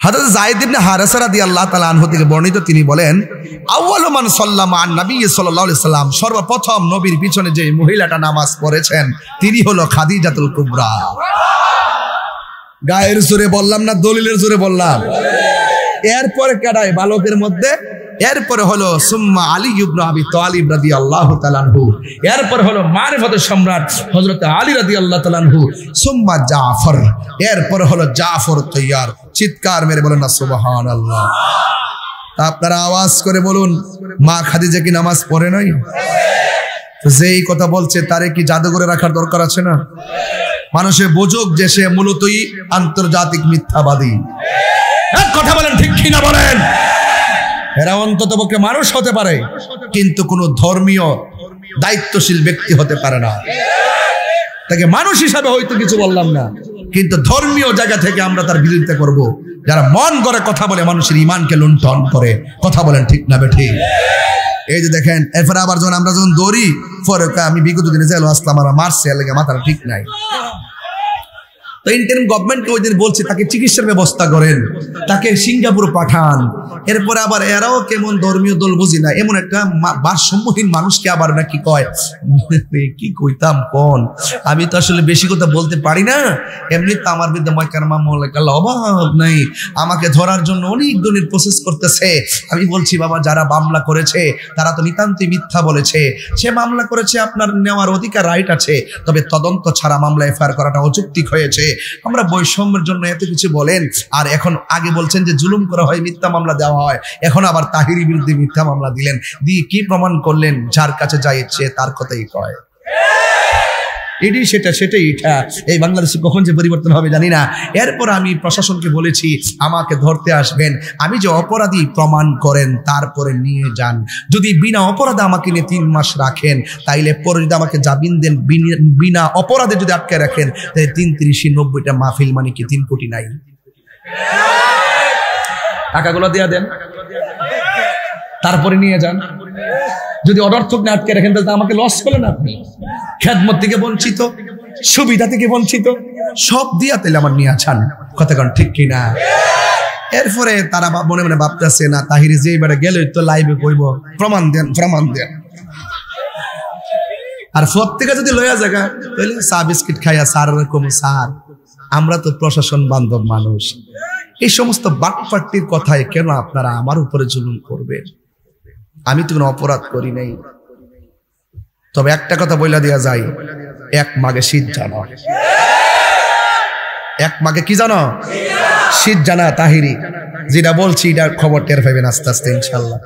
হযরত যায়েদ ইবনে হারেসা রাদিয়াল্লাহু তাআলা আনহু থেকে বর্ণিত, তিনি বলেন, আউয়ালু মান সাল্লামা আন নবী সাল্লাল্লাহু আলাইহি সাল্লাম, সর্বপ্রথম নবীর পিছনে যে মহিলাটা নামাজ পড়েছেন তিনি হলো খাদিজাতুল কুবরা। গায়ের জোরে বললাম না দলিলের জোরে বললাম? এরপরে কাটায় বালকের মধ্যে, এরপরে হলো সুম্মা আলী ইবনে আবি তালিব রাদিয়াল্লাহু তাআলা আনহু, এরপরে হলো মারিফাতের সম্রাট হযরত আলী রাদিয়াল্লাহু তাআলা আনহু, সুম্মা জাফর, এরপরে হলো জাফর তৈয়ার। চিৎকার মেরে বলেন না সুবহানাল্লাহ। আপনারা আওয়াজ করে বলুন, মা খাদিজা কি নামাজ পড়ে নাই? যেই কথা বলছে তারে কি জাদুঘরে রাখার দরকার আছে না? মানুষে বুঝুক যে সে মূলতই আন্তর্জাতিক মিথ্যাবাদী। এক কথা বলেন, ঠিক কিনা বলেন? এরা অন্তত পক্ষে মানুষ হতে পারে, কিন্তু কোন ধর্মীয় দায়িত্বশীল ব্যক্তি হতে পারে না। তাকে মানুষ হিসাবে হয়তো কিছু বললাম না, কিন্তু ধর্মীয় জায়গা থেকে আমরা তার বিরোধিতা করব। যারা মন করে কথা বলে মানুষের ইমানকে লুণ্ঠন করে, কথা বলেন ঠিক না বেঠিক? এই যে দেখেন, এরপরে আবার যখন আমরা যখন দৌড়ি, পরে আমি বিগত দিনে যাইলো আসলাম, আমার মারছে, এর লেগে মাথাটা ঠিক নাই। তো ইন্টারিম গভর্নমেন্টকে ওই দিন বলছে তাকে চিকিৎসার ব্যবস্থা করেন, তাকে সিঙ্গাপুর পাঠান। এরপরে আবার এরাও কেমন ধর্মীয় দল বুঝি না, এমন একটা ভারসাম্যহীন মানুষকে আবার নাকি কয়, কি কইতাম কোন, আমি তো আসলে বেশি কথা বলতে পারি না, এমনি তো আমার বিরুদ্ধে অভাব নাই, আমাকে ধরার জন্য অনেক ধরনের প্রসেস করতেছে। আমি বলছি বাবা, যারা মামলা করেছে তারা তো নিতান্তই মিথ্যা বলেছে। সে মামলা করেছে, আপনার নেওয়ার অধিকার, রাইট আছে, তবে তদন্ত ছাড়া মামলা এফআইআর করাটা অযৌক্তিক হয়েছে। আমরা বৈষম্যের জন্য এত কিছু বলেন, আর এখন আগে বলছেন যে জুলুম করা হয়, মিথ্যা মামলা দেওয়া হয়, এখন আবার তাহিরির বিরুদ্ধে মিথ্যা মামলা দিলেন, দিয়ে কি প্রমাণ করলেন? যার কাছে যাইছে তার কথাই কয়। এটাই সেটাই এটা। এই বাংলাদেশে কখন যে পরিবর্তন হবে জানি না। এরপর আমি প্রশাসনকে বলেছি, আমাকে ধরতে আসবেন, আমি যে অপরাধী প্রমাণ করেন, তারপরে নিয়ে যান। যদি বিনা অপরাধে আমাকে নিয়ে 3 মাস রাখেন, তাইলে পরে যদি আমাকে জামিন দেন, বিনা অপরাধে যদি আটকে রাখেন, তাই 3-30-90টা মাহফিল, মানে কি 3 কোটি নাই? টাকাগুলো দিয়ে দেন, তারপরে নিয়ে যান। যদি অনর্থক না আটকে রাখেন, তাহলে আমাকে লস করলেন আপনি। খেদমত থেকে বঞ্চিত, সুবিধা থেকে বঞ্চিত, সব দিয়া তাহলে আমার নিয়ে আছেন, কথা কারণ ঠিক কিনা? এরপরে তারা মনে মনে ভাবতেছে, না তাহিরি যে এবারে গেলে তো লাইভে কইব, প্রমাণ দেন, প্রমাণ দেন। আর প্রত্যেকে যদি লয়া জায়গা, তাহলে চা বিস্কিট খাইয়া সার রকম সার, আমরা তো প্রশাসন বান্ধব মানুষ। এই সমস্ত বাটপাট্টির কথায় কেন আপনারা আমার উপরে জুলুম করবেন? আমি তো কোনো অপরাধ করি নাই। তবে একটা কথা বইলা দেয়া যায়, 1 মাঘে শীত জানো, 1 মাঘে কি জানো? শীত জানা। তাহিরি যেটা বলছি এটার খবর টের পাবেন আস্তে আস্তে ইনশাল্লাহ।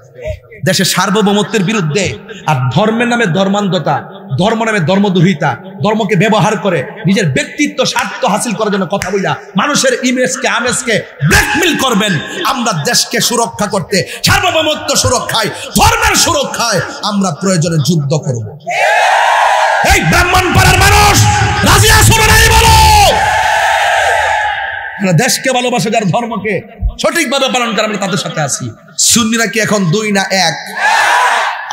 দেশের সার্বভৌমত্বের বিরুদ্ধে আর ধর্মের নামে ধর্মান্ধতা, ধর্ম নামে ধর্মদুহিতা, ধর্মকে ব্যবহার করে নিজের ব্যক্তিত্ব স্বার্থ হাসিল করার জন্য কথা বইলা মানুষের ইমেজকে আমেজকে ব্ল্যাকমেল করবেন। আমরা দেশকে সুরক্ষা করতে, সার্বভৌমত্ব সুরক্ষায়, ধর্মের সুরক্ষায় আমরা প্রয়োজনে যুদ্ধ করব। এই ব্রাহ্মণপাড়ার মানুষ রাজি আছো না নাই বলো? দেশকে ভালোবাসে, যার ধর্মকে সঠিকভাবে পালন করে, আমরা তাদের সাথে আছি। সুন্নিরা কি এখন 2 না 1?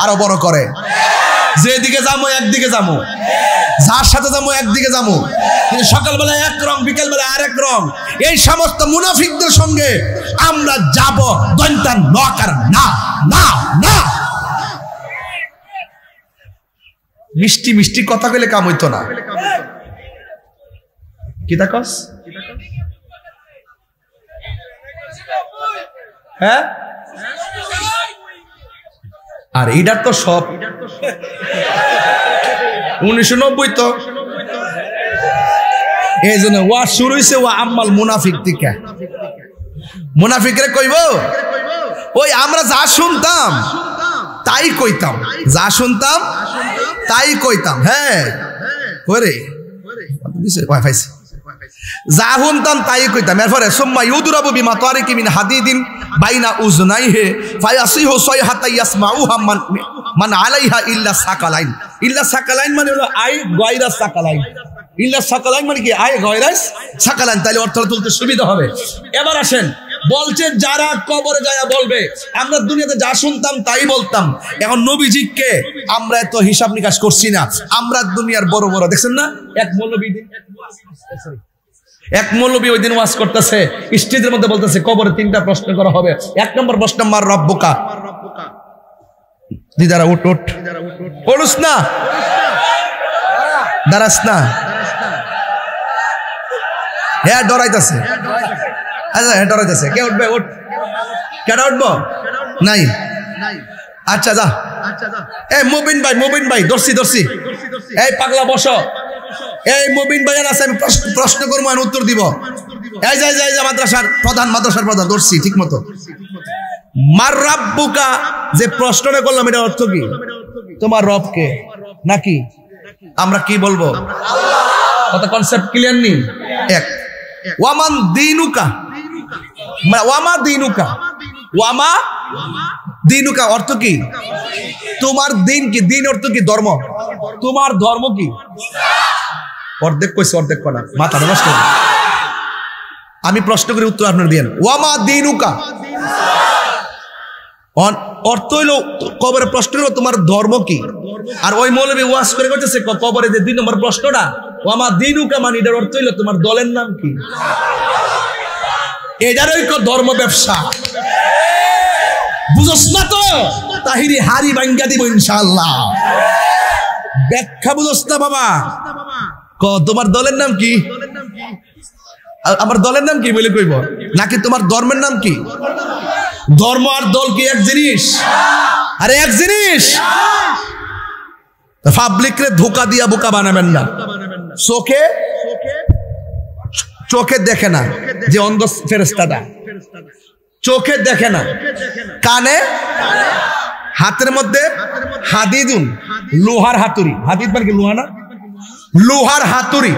আরো বড় করে, যেদিকে যাবো একদিকে যাবো, যার সাথে যাবো একদিকে যাবো, কিন্তু সকালবেলা এক রং, বিকেলবেলা আরেক রং। এই সমস্ত মুনাফিকদের সঙ্গে আমরা যাব দন্তান নকার না না না। মিষ্টি মিষ্টি কথা কইলে কাম হইতো না। কি তাকস? হ্যাঁ, আর এইটার তো সব 1990 তো। এই জন্য ওয়া শুরু হয়েছে ওয়া আম্মাল মুনাফিক থেকে। মুনাফিকরে কইব, ওই আমরা যা শুনতাম তাই কইতাম, যা শুনতাম তাই কইতাম। হ্যাঁ, ওরে ওয়াইফাই যা শুনতাম তাই কইতাম। এরপরে সুম্মা ইউদরাবু বিমাতারিকি মিন হাদিদিন বাইনা উজনাইহি ফায়াসিহু সাইহাতা ইয়াসমাউহা মান আলাইহা ইল্লা সাকালাইন। ইল্লা সাকালাইন মানে হলো আই গায়রা সাকালাইন। ইল্লা সাকালাইন মানে কি? আই গায়রা সাকালাইন। তাহলে অর্থ তুলতে সুবিধা হবে। এবার আসেন, বলছে যারা কবরে যায় বলবে আমরা দুনিয়াতে যা শুনতাম তাই বলতাম। এখন নবীজিকে আমরা এত হিসাব নিকাশ করছি না। আমরা দুনিয়ার বড় বড় দেখছেন না, এক মৌলবী ওই দিন ওয়াজ করতেছে, স্টেজের মধ্যে বলতেছে কবরে 3টা প্রশ্ন করা হবে। 1 নম্বর প্রশ্ন মার রব্বুকা। দিদারা উঠ উঠ, পড়ুস না, দাঁড়াস না। হ্যাঁ ডরাইতেছে, আচ্ছা হ্যাঁ ডরাইতেছে। কে উঠবে? উঠ। কেডা উঠবো? নাই। আচ্ছা যা। এই মুবিন ভাই দর্শি এই পাগলা বসো। এই মুবিন ভাই আছে, আমি প্রশ্ন করবো আর উত্তর দিব। এই যাই মাদ্রাসার প্রধান দর্শি ঠিক মতো। মার রাব্বুকা যে প্রশ্নটা করলাম এটার অর্থ কি? তোমার রব কে? নাকি আমরা কি বলবো? কত কনসেপ্ট ক্লিয়ার নি? এক। ওয়ামান দিনুকা, ওয়ামা দিনুকা অর্থ কি? তোমার দিন কি? দিন অর্থ কি? ধর্ম। তোমার ধর্ম কি? অর্ধেক কইছে, অর্ধেক করা, মাথা নষ্ট। আমি প্রশ্ন করে উত্তর আপনার দিয়েন। ওয়ামা দিনুকা অর্থ হইলো কবরে প্রশ্ন হলো তোমার ধর্ম কি? আর ওই মৌলবী ওয়াজ করে করতেছে কবরে যে 2 নম্বর প্রশ্নটা ওয়ামা দিনুকা মানে এটার অর্থ হইলো তোমার দলের নাম কি? এটারই ধর্ম ব্যবসা। বুঝছ না তো? তাহিরি হারি ভাঙ্গা দিব ইনশাআল্লাহ। ব্যাখ্যা বুঝছ না বাবা? তোমার দলের নাম কি? আমার দলের নাম কি বলে কইব? নাকি তোমার ধর্মের নাম কি? ধর্ম আর দল কি এক জিনিস? আরে এক জিনিস। পাবলিক রে ধোকা দিয়া বোকা বানাবেন না। চোখে দেখে না যে অন্ধ ফেরেশতাটা, চোখে দেখে না, কানে, হাতের মধ্যে হাদিদুন লোহার হাতুড়ি। হাদিদ মানে কি? লোহা না? লোহার হাতুড়ি।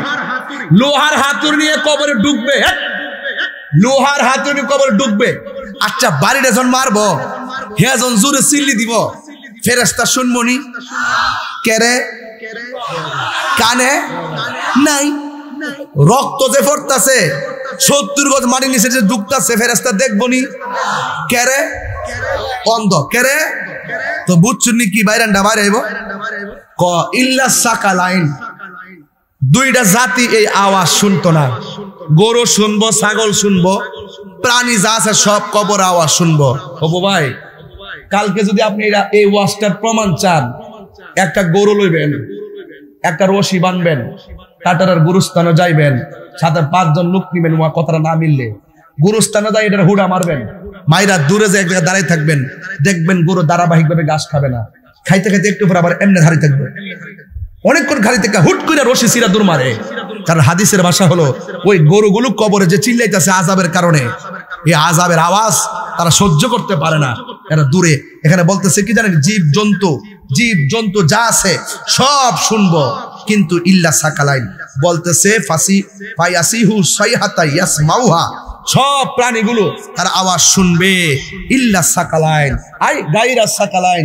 লোহার হাতুড়ি নিয়ে কবরে ঢুকবে। লোহার হাতুড়ি কবরে ঢুকবে। আচ্ছা বাড়িটা যখন মারবো হে যখন জোরে চিল্লি দিব ফেরেশতা শুনবনি? কেরে? কানে নাই। রক্ত যে পড়তাছে 70 গজ মাটির নিচে যে ঢুকতাছে ফেরেশতা দেখবনি? কেরে? অন্ধ। কেরে? তো বুঝছুনি কি বাইরান্ডা বাইরে আইব? ক ইল্লা সাকালাইন। 2টা জাতি এই আওয়াজ শুনতো না। গরু শুনবো, ছাগল শুনবো, প্রাণী যা আছে সব কবর আওয়াজ শুনবো। ওবো ভাই, কালকে যদি আপনি এই ওয়াজটার প্রমাণ চান, একটা গরু লইবেন, একটা রশি বানবেন, কাটারার গুরুস্থানে যাইবেন, সাথে 5 জন লোক নিবেন। কথাটা না মিললে গুরুস্থানে যাই এটার হুড়া মারবেন, মাইরা দূরে যে এক জায়গায় দাঁড়িয়ে থাকবেন, দেখবেন গরু ধারাবাহিক ভাবে ঘাস খাবে না, খাইতে খাইতে একটু পরে আবার এমনি ধারি থাকবে। অনেকক্ষণ খালি থেকে হুট করে রশি সিরা দূর মারে। কারণ হাদিসের ভাষা হলো ওই গরুগুলো কবরে যে চিল্লাইতেছে আযাবের কারণে, এই আযাবের আওয়াজ তারা সহ্য করতে পারে না, এরা দূরে। এখানে বলতেছে কি জানেন? জীব জন্তু যা আছে সব শুনবো, কিন্তু ইল্লা সাকালাইন বলতেছে ফায়াসিহু সাইহাতা ইয়াসমাউহা, সব প্রাণীগুলো তার আওয়াজ শুনবে। ইল্লা সাকালাইন আই গায়রা সাকালাইন।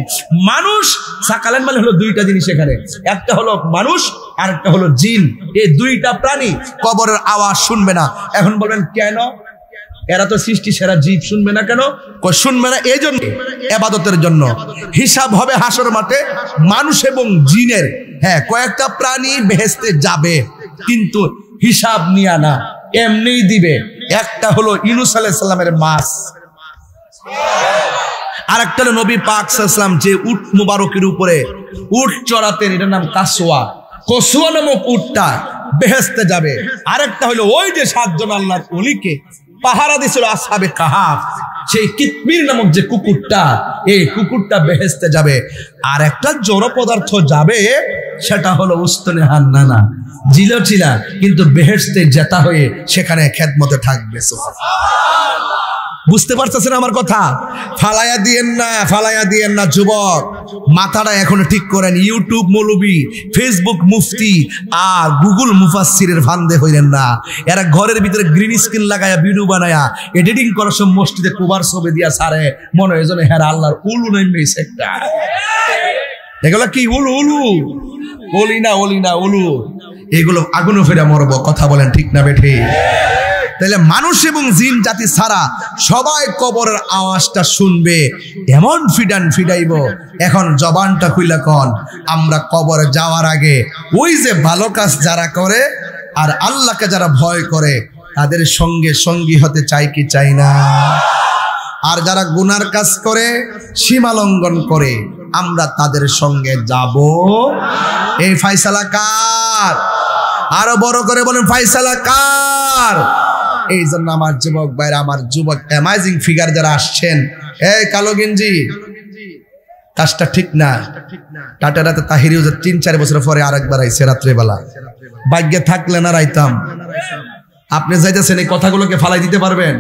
মানুষ, সাকালাইন মানে হলো 2টা জিনিস এখানে, একটা হলো মানুষ আর একটা হলো জিন। এই 2টা প্রাণী কবরের আওয়াজ শুনবে না। এখন বলবেন কেন? এরা তো সৃষ্টি সেরা জীব, শুনবে না কেন? শুনবে না এই জন্য, ইবাদতের জন্য। হিসাব হবে হাসর মাঠে মানুষ এবং জিনের। হ্যাঁ, কয়েকটা প্রাণী বেহেশতে যাবে, কিন্তু হিসাব নিয়া না, এমনিই দিবে। একটা হলো ইউনূস আলাইহিস সালামের মাছ, আর একটা হলো নবী পাক সাল্লাল্লাহু আলাইহি ওয়াসাল্লাম যে উট মুবারকের উপরে উট চড়াতেন, এটার নাম কসওয়া নামক উটটা বেহেশতে যাবে। আরেকটা হলো ওই যে 7 জন আল্লাহর ওলিকে পাহারা দিছিল আসহাবে কাহাফ, সেই কিতমির নামক যে কুকুরটা, এই কুকুরটা বেহেশতে যাবে। আর একটা জড় পদার্থ যাবে, সেটা হলো উস্তনে হান্নানা, জিলচিলা, কিন্তু বেহেশতে জেতা হয়ে সেখানে খেদমতে থাকবে। বুঝতে পারতেছেন আমার কথা? ফালাইয়া দিয়েন না যুবক, মাথাটা এখন ঠিক করেন। ইউটিউব মৌলবি, ফেসবুক মুফতি আর গুগল মুফাসসিরের ফান্দে হইলেন না। এরা ঘরের ভিতরে গ্রিন স্ক্রিন লাগায়া ভিডিও বানায়া এডিটিং করার সময় মসজিদে কুবার ছবি দিয়া সারে মনে হয় যেন হ্যাঁ আল্লাহর উলু নেই একটা। এগুলো কি উলু ওলি না উলু, এগুলো আগুনে ফেরা মরব। কথা বলেন ঠিক না বেঠি? তাহলে মানুষ এবং জিন জাতি ছাড়া সবাই কবরের আওয়াজটা শুনবে, এমন ফিডাইব। এখন জবানটা খুইলা কন, আমরা কবরে যাওয়ার আগে ওই যে ভালো কাজ যারা করে আর আল্লাহকে যারা ভয় করে তাদের সঙ্গে সঙ্গী হতে চাই কি চাই না? আর যারা গুনার কাজ করে, সীমা লঙ্ঘন করে, আমরা তাদের সঙ্গে যাব। এই ফয়সালা কার? আরো বড় করে বলেন, ফয়সালা কার? এই জন্য আমার যুবক ভাইরা, আমার যুবক অ্যামাজিং ফিগার যারা আসছেন, এই কালো গেঞ্জি, কাজটা ঠিক না। টাটা রাতে তাহিরিও 3-4 বছর পরে আরেকবার আইছে রাত্রেবেলা। ভাগ্যে থাকলে না রাইতাম। আপনি যাইতেছেন, এই কথাগুলোকে ফালাই দিতে পারবেন?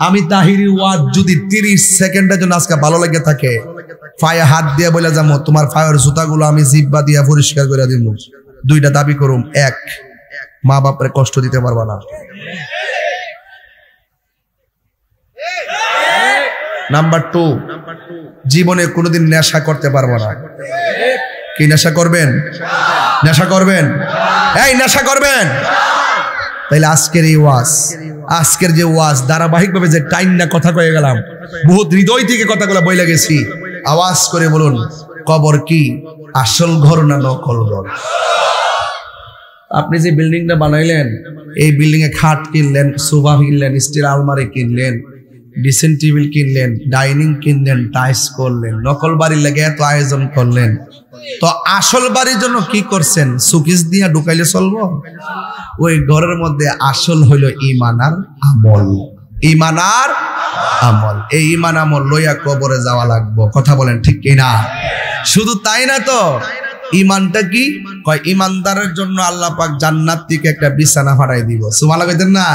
আমি তাহিরি ওয়াজ যদি 30 সেকেন্ডের জন্য আজকে ভালো লাগে থাকে, পায়ে হাত দিয়ে বলে যাবো, তোমার পায়ের জুতাগুলো আমি জিব্বা দিয়ে পরিষ্কার করে দিব। 2টা দাবি করুম। 1, মা বাপরে কষ্ট দিতে পারবা না। নাম্বার 2, জীবনে কোনোদিন নেশা করতে পারবো না। কি নেশা করবেন? নেশা করবেন? এই নেশা করবেন? তাইলে আজকের এই ওয়াজ, আজকের যে ওয়াজ ধারাবাহিকভাবে যে টাইম না কথা কয়ে গেলাম, বহুত হৃদয় থেকে কথাগুলো বইলে গেছি। আওয়াজ করে বলুন, কবর কি আসল ঘর না নকল ঘর? আপনি যে বিল্ডিংটা বানাইলেন, এই বিল্ডিং এ খাট কিনলেন, সোফা কিনলেন, স্টিল আলমারি কিনলেন, ডিসেন্ট টেবিল কিনলেন, ডাইনিং কিনলেন, টাইলস করলেন, নকল বাড়ির লেগে এত আয়োজন করলেন, তো আসল বাড়ির জন্য কি করছেন? সুকিস দিয়া ঢুকাইলে চলবো? ওই ঘরের মধ্যে আসল হইল ঈমান আর আমল। ঈমান আর আমল। এই ঈমান আমল লইয়া কবরে যাওয়া লাগবে। কথা বলেন ঠিক কিনা? শুধু তাই না তো, ঈমানটা কি কয়? ঈমানদারের জন্য আল্লাহ পাক জান্নাত থেকে একটা বিছানা ফাটাই দিব। সুবহানাল্লাহ কইতেন না?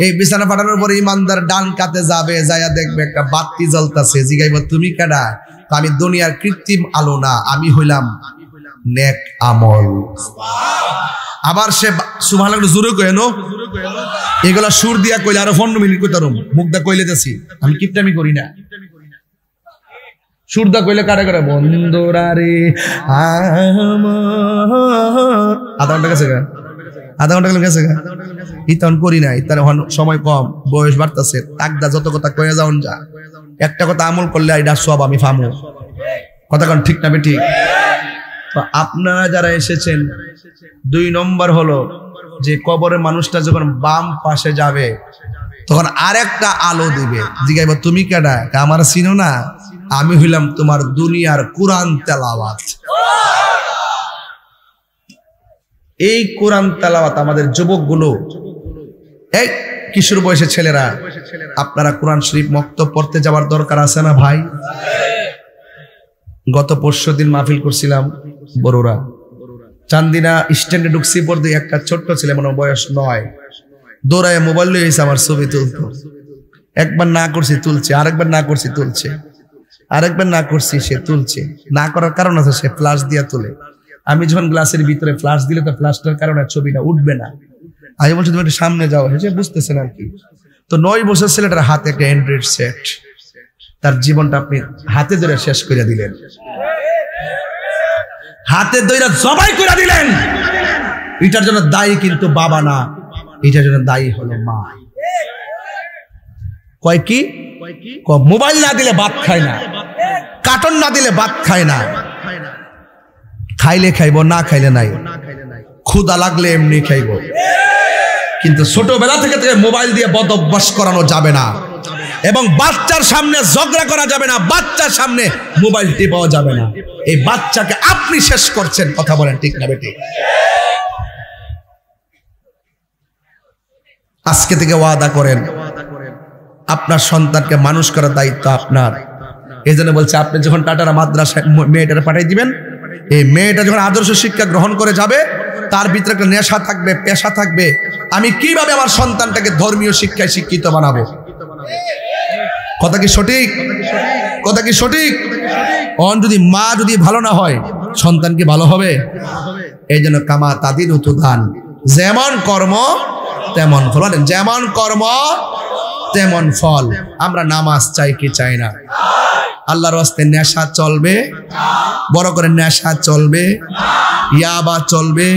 এই বিছানা ফাটানোর পরে ঈমানদার ডান কাতে যাবে, যাইয়া দেখবে একটা বাতি জ্বলতাছে। জিগাইব, তুমি কেডা? আমি দুনিয়ার কৃত্রিম আলো না, আমি হইলাম নেক আমল। আবার সে সুবহানাল্লাহ জোরে কইনো, এগুলা সুর দিয়া কইলে আরো 15 মিনিট কইতারুম। মুখদা কইলে যাচ্ছি, আমি কিপটামি করি না। সুরদা কইলে কারে করে বন্ধুরা রে আধা ঘন্টা গেছে গা, আধা ঘন্টা গেছে গা। ইতন করি নাই, তার সময় কম, বয়স বাড়তেছে। তাকদা যত কথা কয়ে যাওন যা, একটা কথা আমল করলে এটা সব আমি ফামু। কথা কোন ঠিক না বেঠিক? তো আপনারা যারা এসেছেন, 2 নম্বর হলো যে কবরের মানুষটা যখন বাম পাশে যাবে তখন আরেকটা আলো দিবে। জিগাইব, তুমি কেডা? আমার চিনো না? আমি হইলাম তোমার দুনিয়ার কোরআন তেলাওয়াত। এই কোরআন তেলাওয়াত আমাদের যুবকগুলো, এই কিশোর বয়সের ছেলেরা, আপনারা কোরআন শরীফ মক্তব পড়তে যাওয়ার দরকার আছে না ভাই? গত পরশুদিন মাহফিল করছিলাম বড়রা, চান্দিনা স্ট্যান্ডে ঢুকছি, পড়তে একটা ছোট্ট ছেলে, মনে বয়স 9, দৌড়ায় মোবাইল লয়ে এসে আমার ছবি তুলতো। একবার না করছি তুলছে, আরেকবার না করছি তুলছে, আরেকবার না করছি সে তুলছে। না করার কারণ আছে, সে ফ্ল্যাশ দিয়ে তুলে। আমি যখন গ্লাসের ভিতরে ফ্ল্যাশ দিলে তো ফ্ল্যাশটার কারণে ছবিটা উঠবে না। আমি বলছি তুমি একটু সামনে যাও, সে বুঝতেছেন আর কি। তো 9 বছর ছেলেটার হাতে একটা অ্যান্ড্রয়েড সেট, তার জীবনটা আপনি হাতে ধরে শেষ করে দিলেন, হাতে ধরে জবাই করে দিলেন। এটার জন্য দায়ী কিন্তু বাবা না, এটার জন্য দায়ী হলো মা। কয় কি? মোবাইল না দিলে ভাত খায় না, কার্টুন না দিলে ভাত খায় না। খাইলে খাইব, না খাইলে নাই। ক্ষুধা লাগলে এমনি খাইব, কিন্তু ছোটবেলা থেকে মোবাইল দিয়ে বদ অভ্যাস করানো যাবে না। এবং বাচ্চার সামনে ঝগড়া করা যাবে না, বাচ্চার সামনে মোবাইল টিপাও যাবে না। এই বাচ্চাকে আপনি শেষ করছেন। কথা বলেন ঠিক না বেটি? আজকে থেকে ওয়াদা করেন, আপনার সন্তানকে মানুষ করার দায়িত্ব আপনার। এই জন্য বলছে, আপনি যখন টাটারা মাদ্রাসায় মেয়েটারে পাঠিয়ে দিবেন, এই মেয়েটা যখন আদর্শ শিক্ষা গ্রহণ করে যাবে, তার ভিতরে একটা নেশা থাকবে, পেশা থাকবে। আমি কিভাবে আমার সন্তানটাকে ধর্মীয় শিক্ষায় শিক্ষিত বানাবো? কথা কি সঠিক? কথা কি সঠিক? যদি মা যদি ভালো না হয় সন্তান কি ভালো হবে? এই জন্য কামা তাদিন উতুদান, যেমন কর্ম তেমন ফল। বলেন যেমন কর্ম তেমন ফল। আমরা নামাজ চাই কি চাই না? আল্লাহর রাস্তায় নেশা চলবে, বড় করে নেশা চলবে, ইয়াবা চলবে,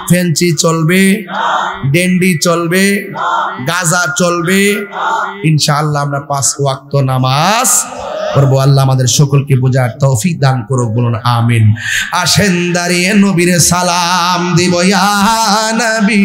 ফেন্সি চলবে, ডেন্ডি চলবে, গাজা চলবে। ইনশাআল্লাহ আমরা 5 ওয়াক্ত নামাজ পড়বো। আল্লাহ আমাদের সকলকে বোঝার তৌফিক দান করুক, বলুন আমিন। আসেন দাঁড়িয়ে নবীর সালাম দিব, ইয়া নবী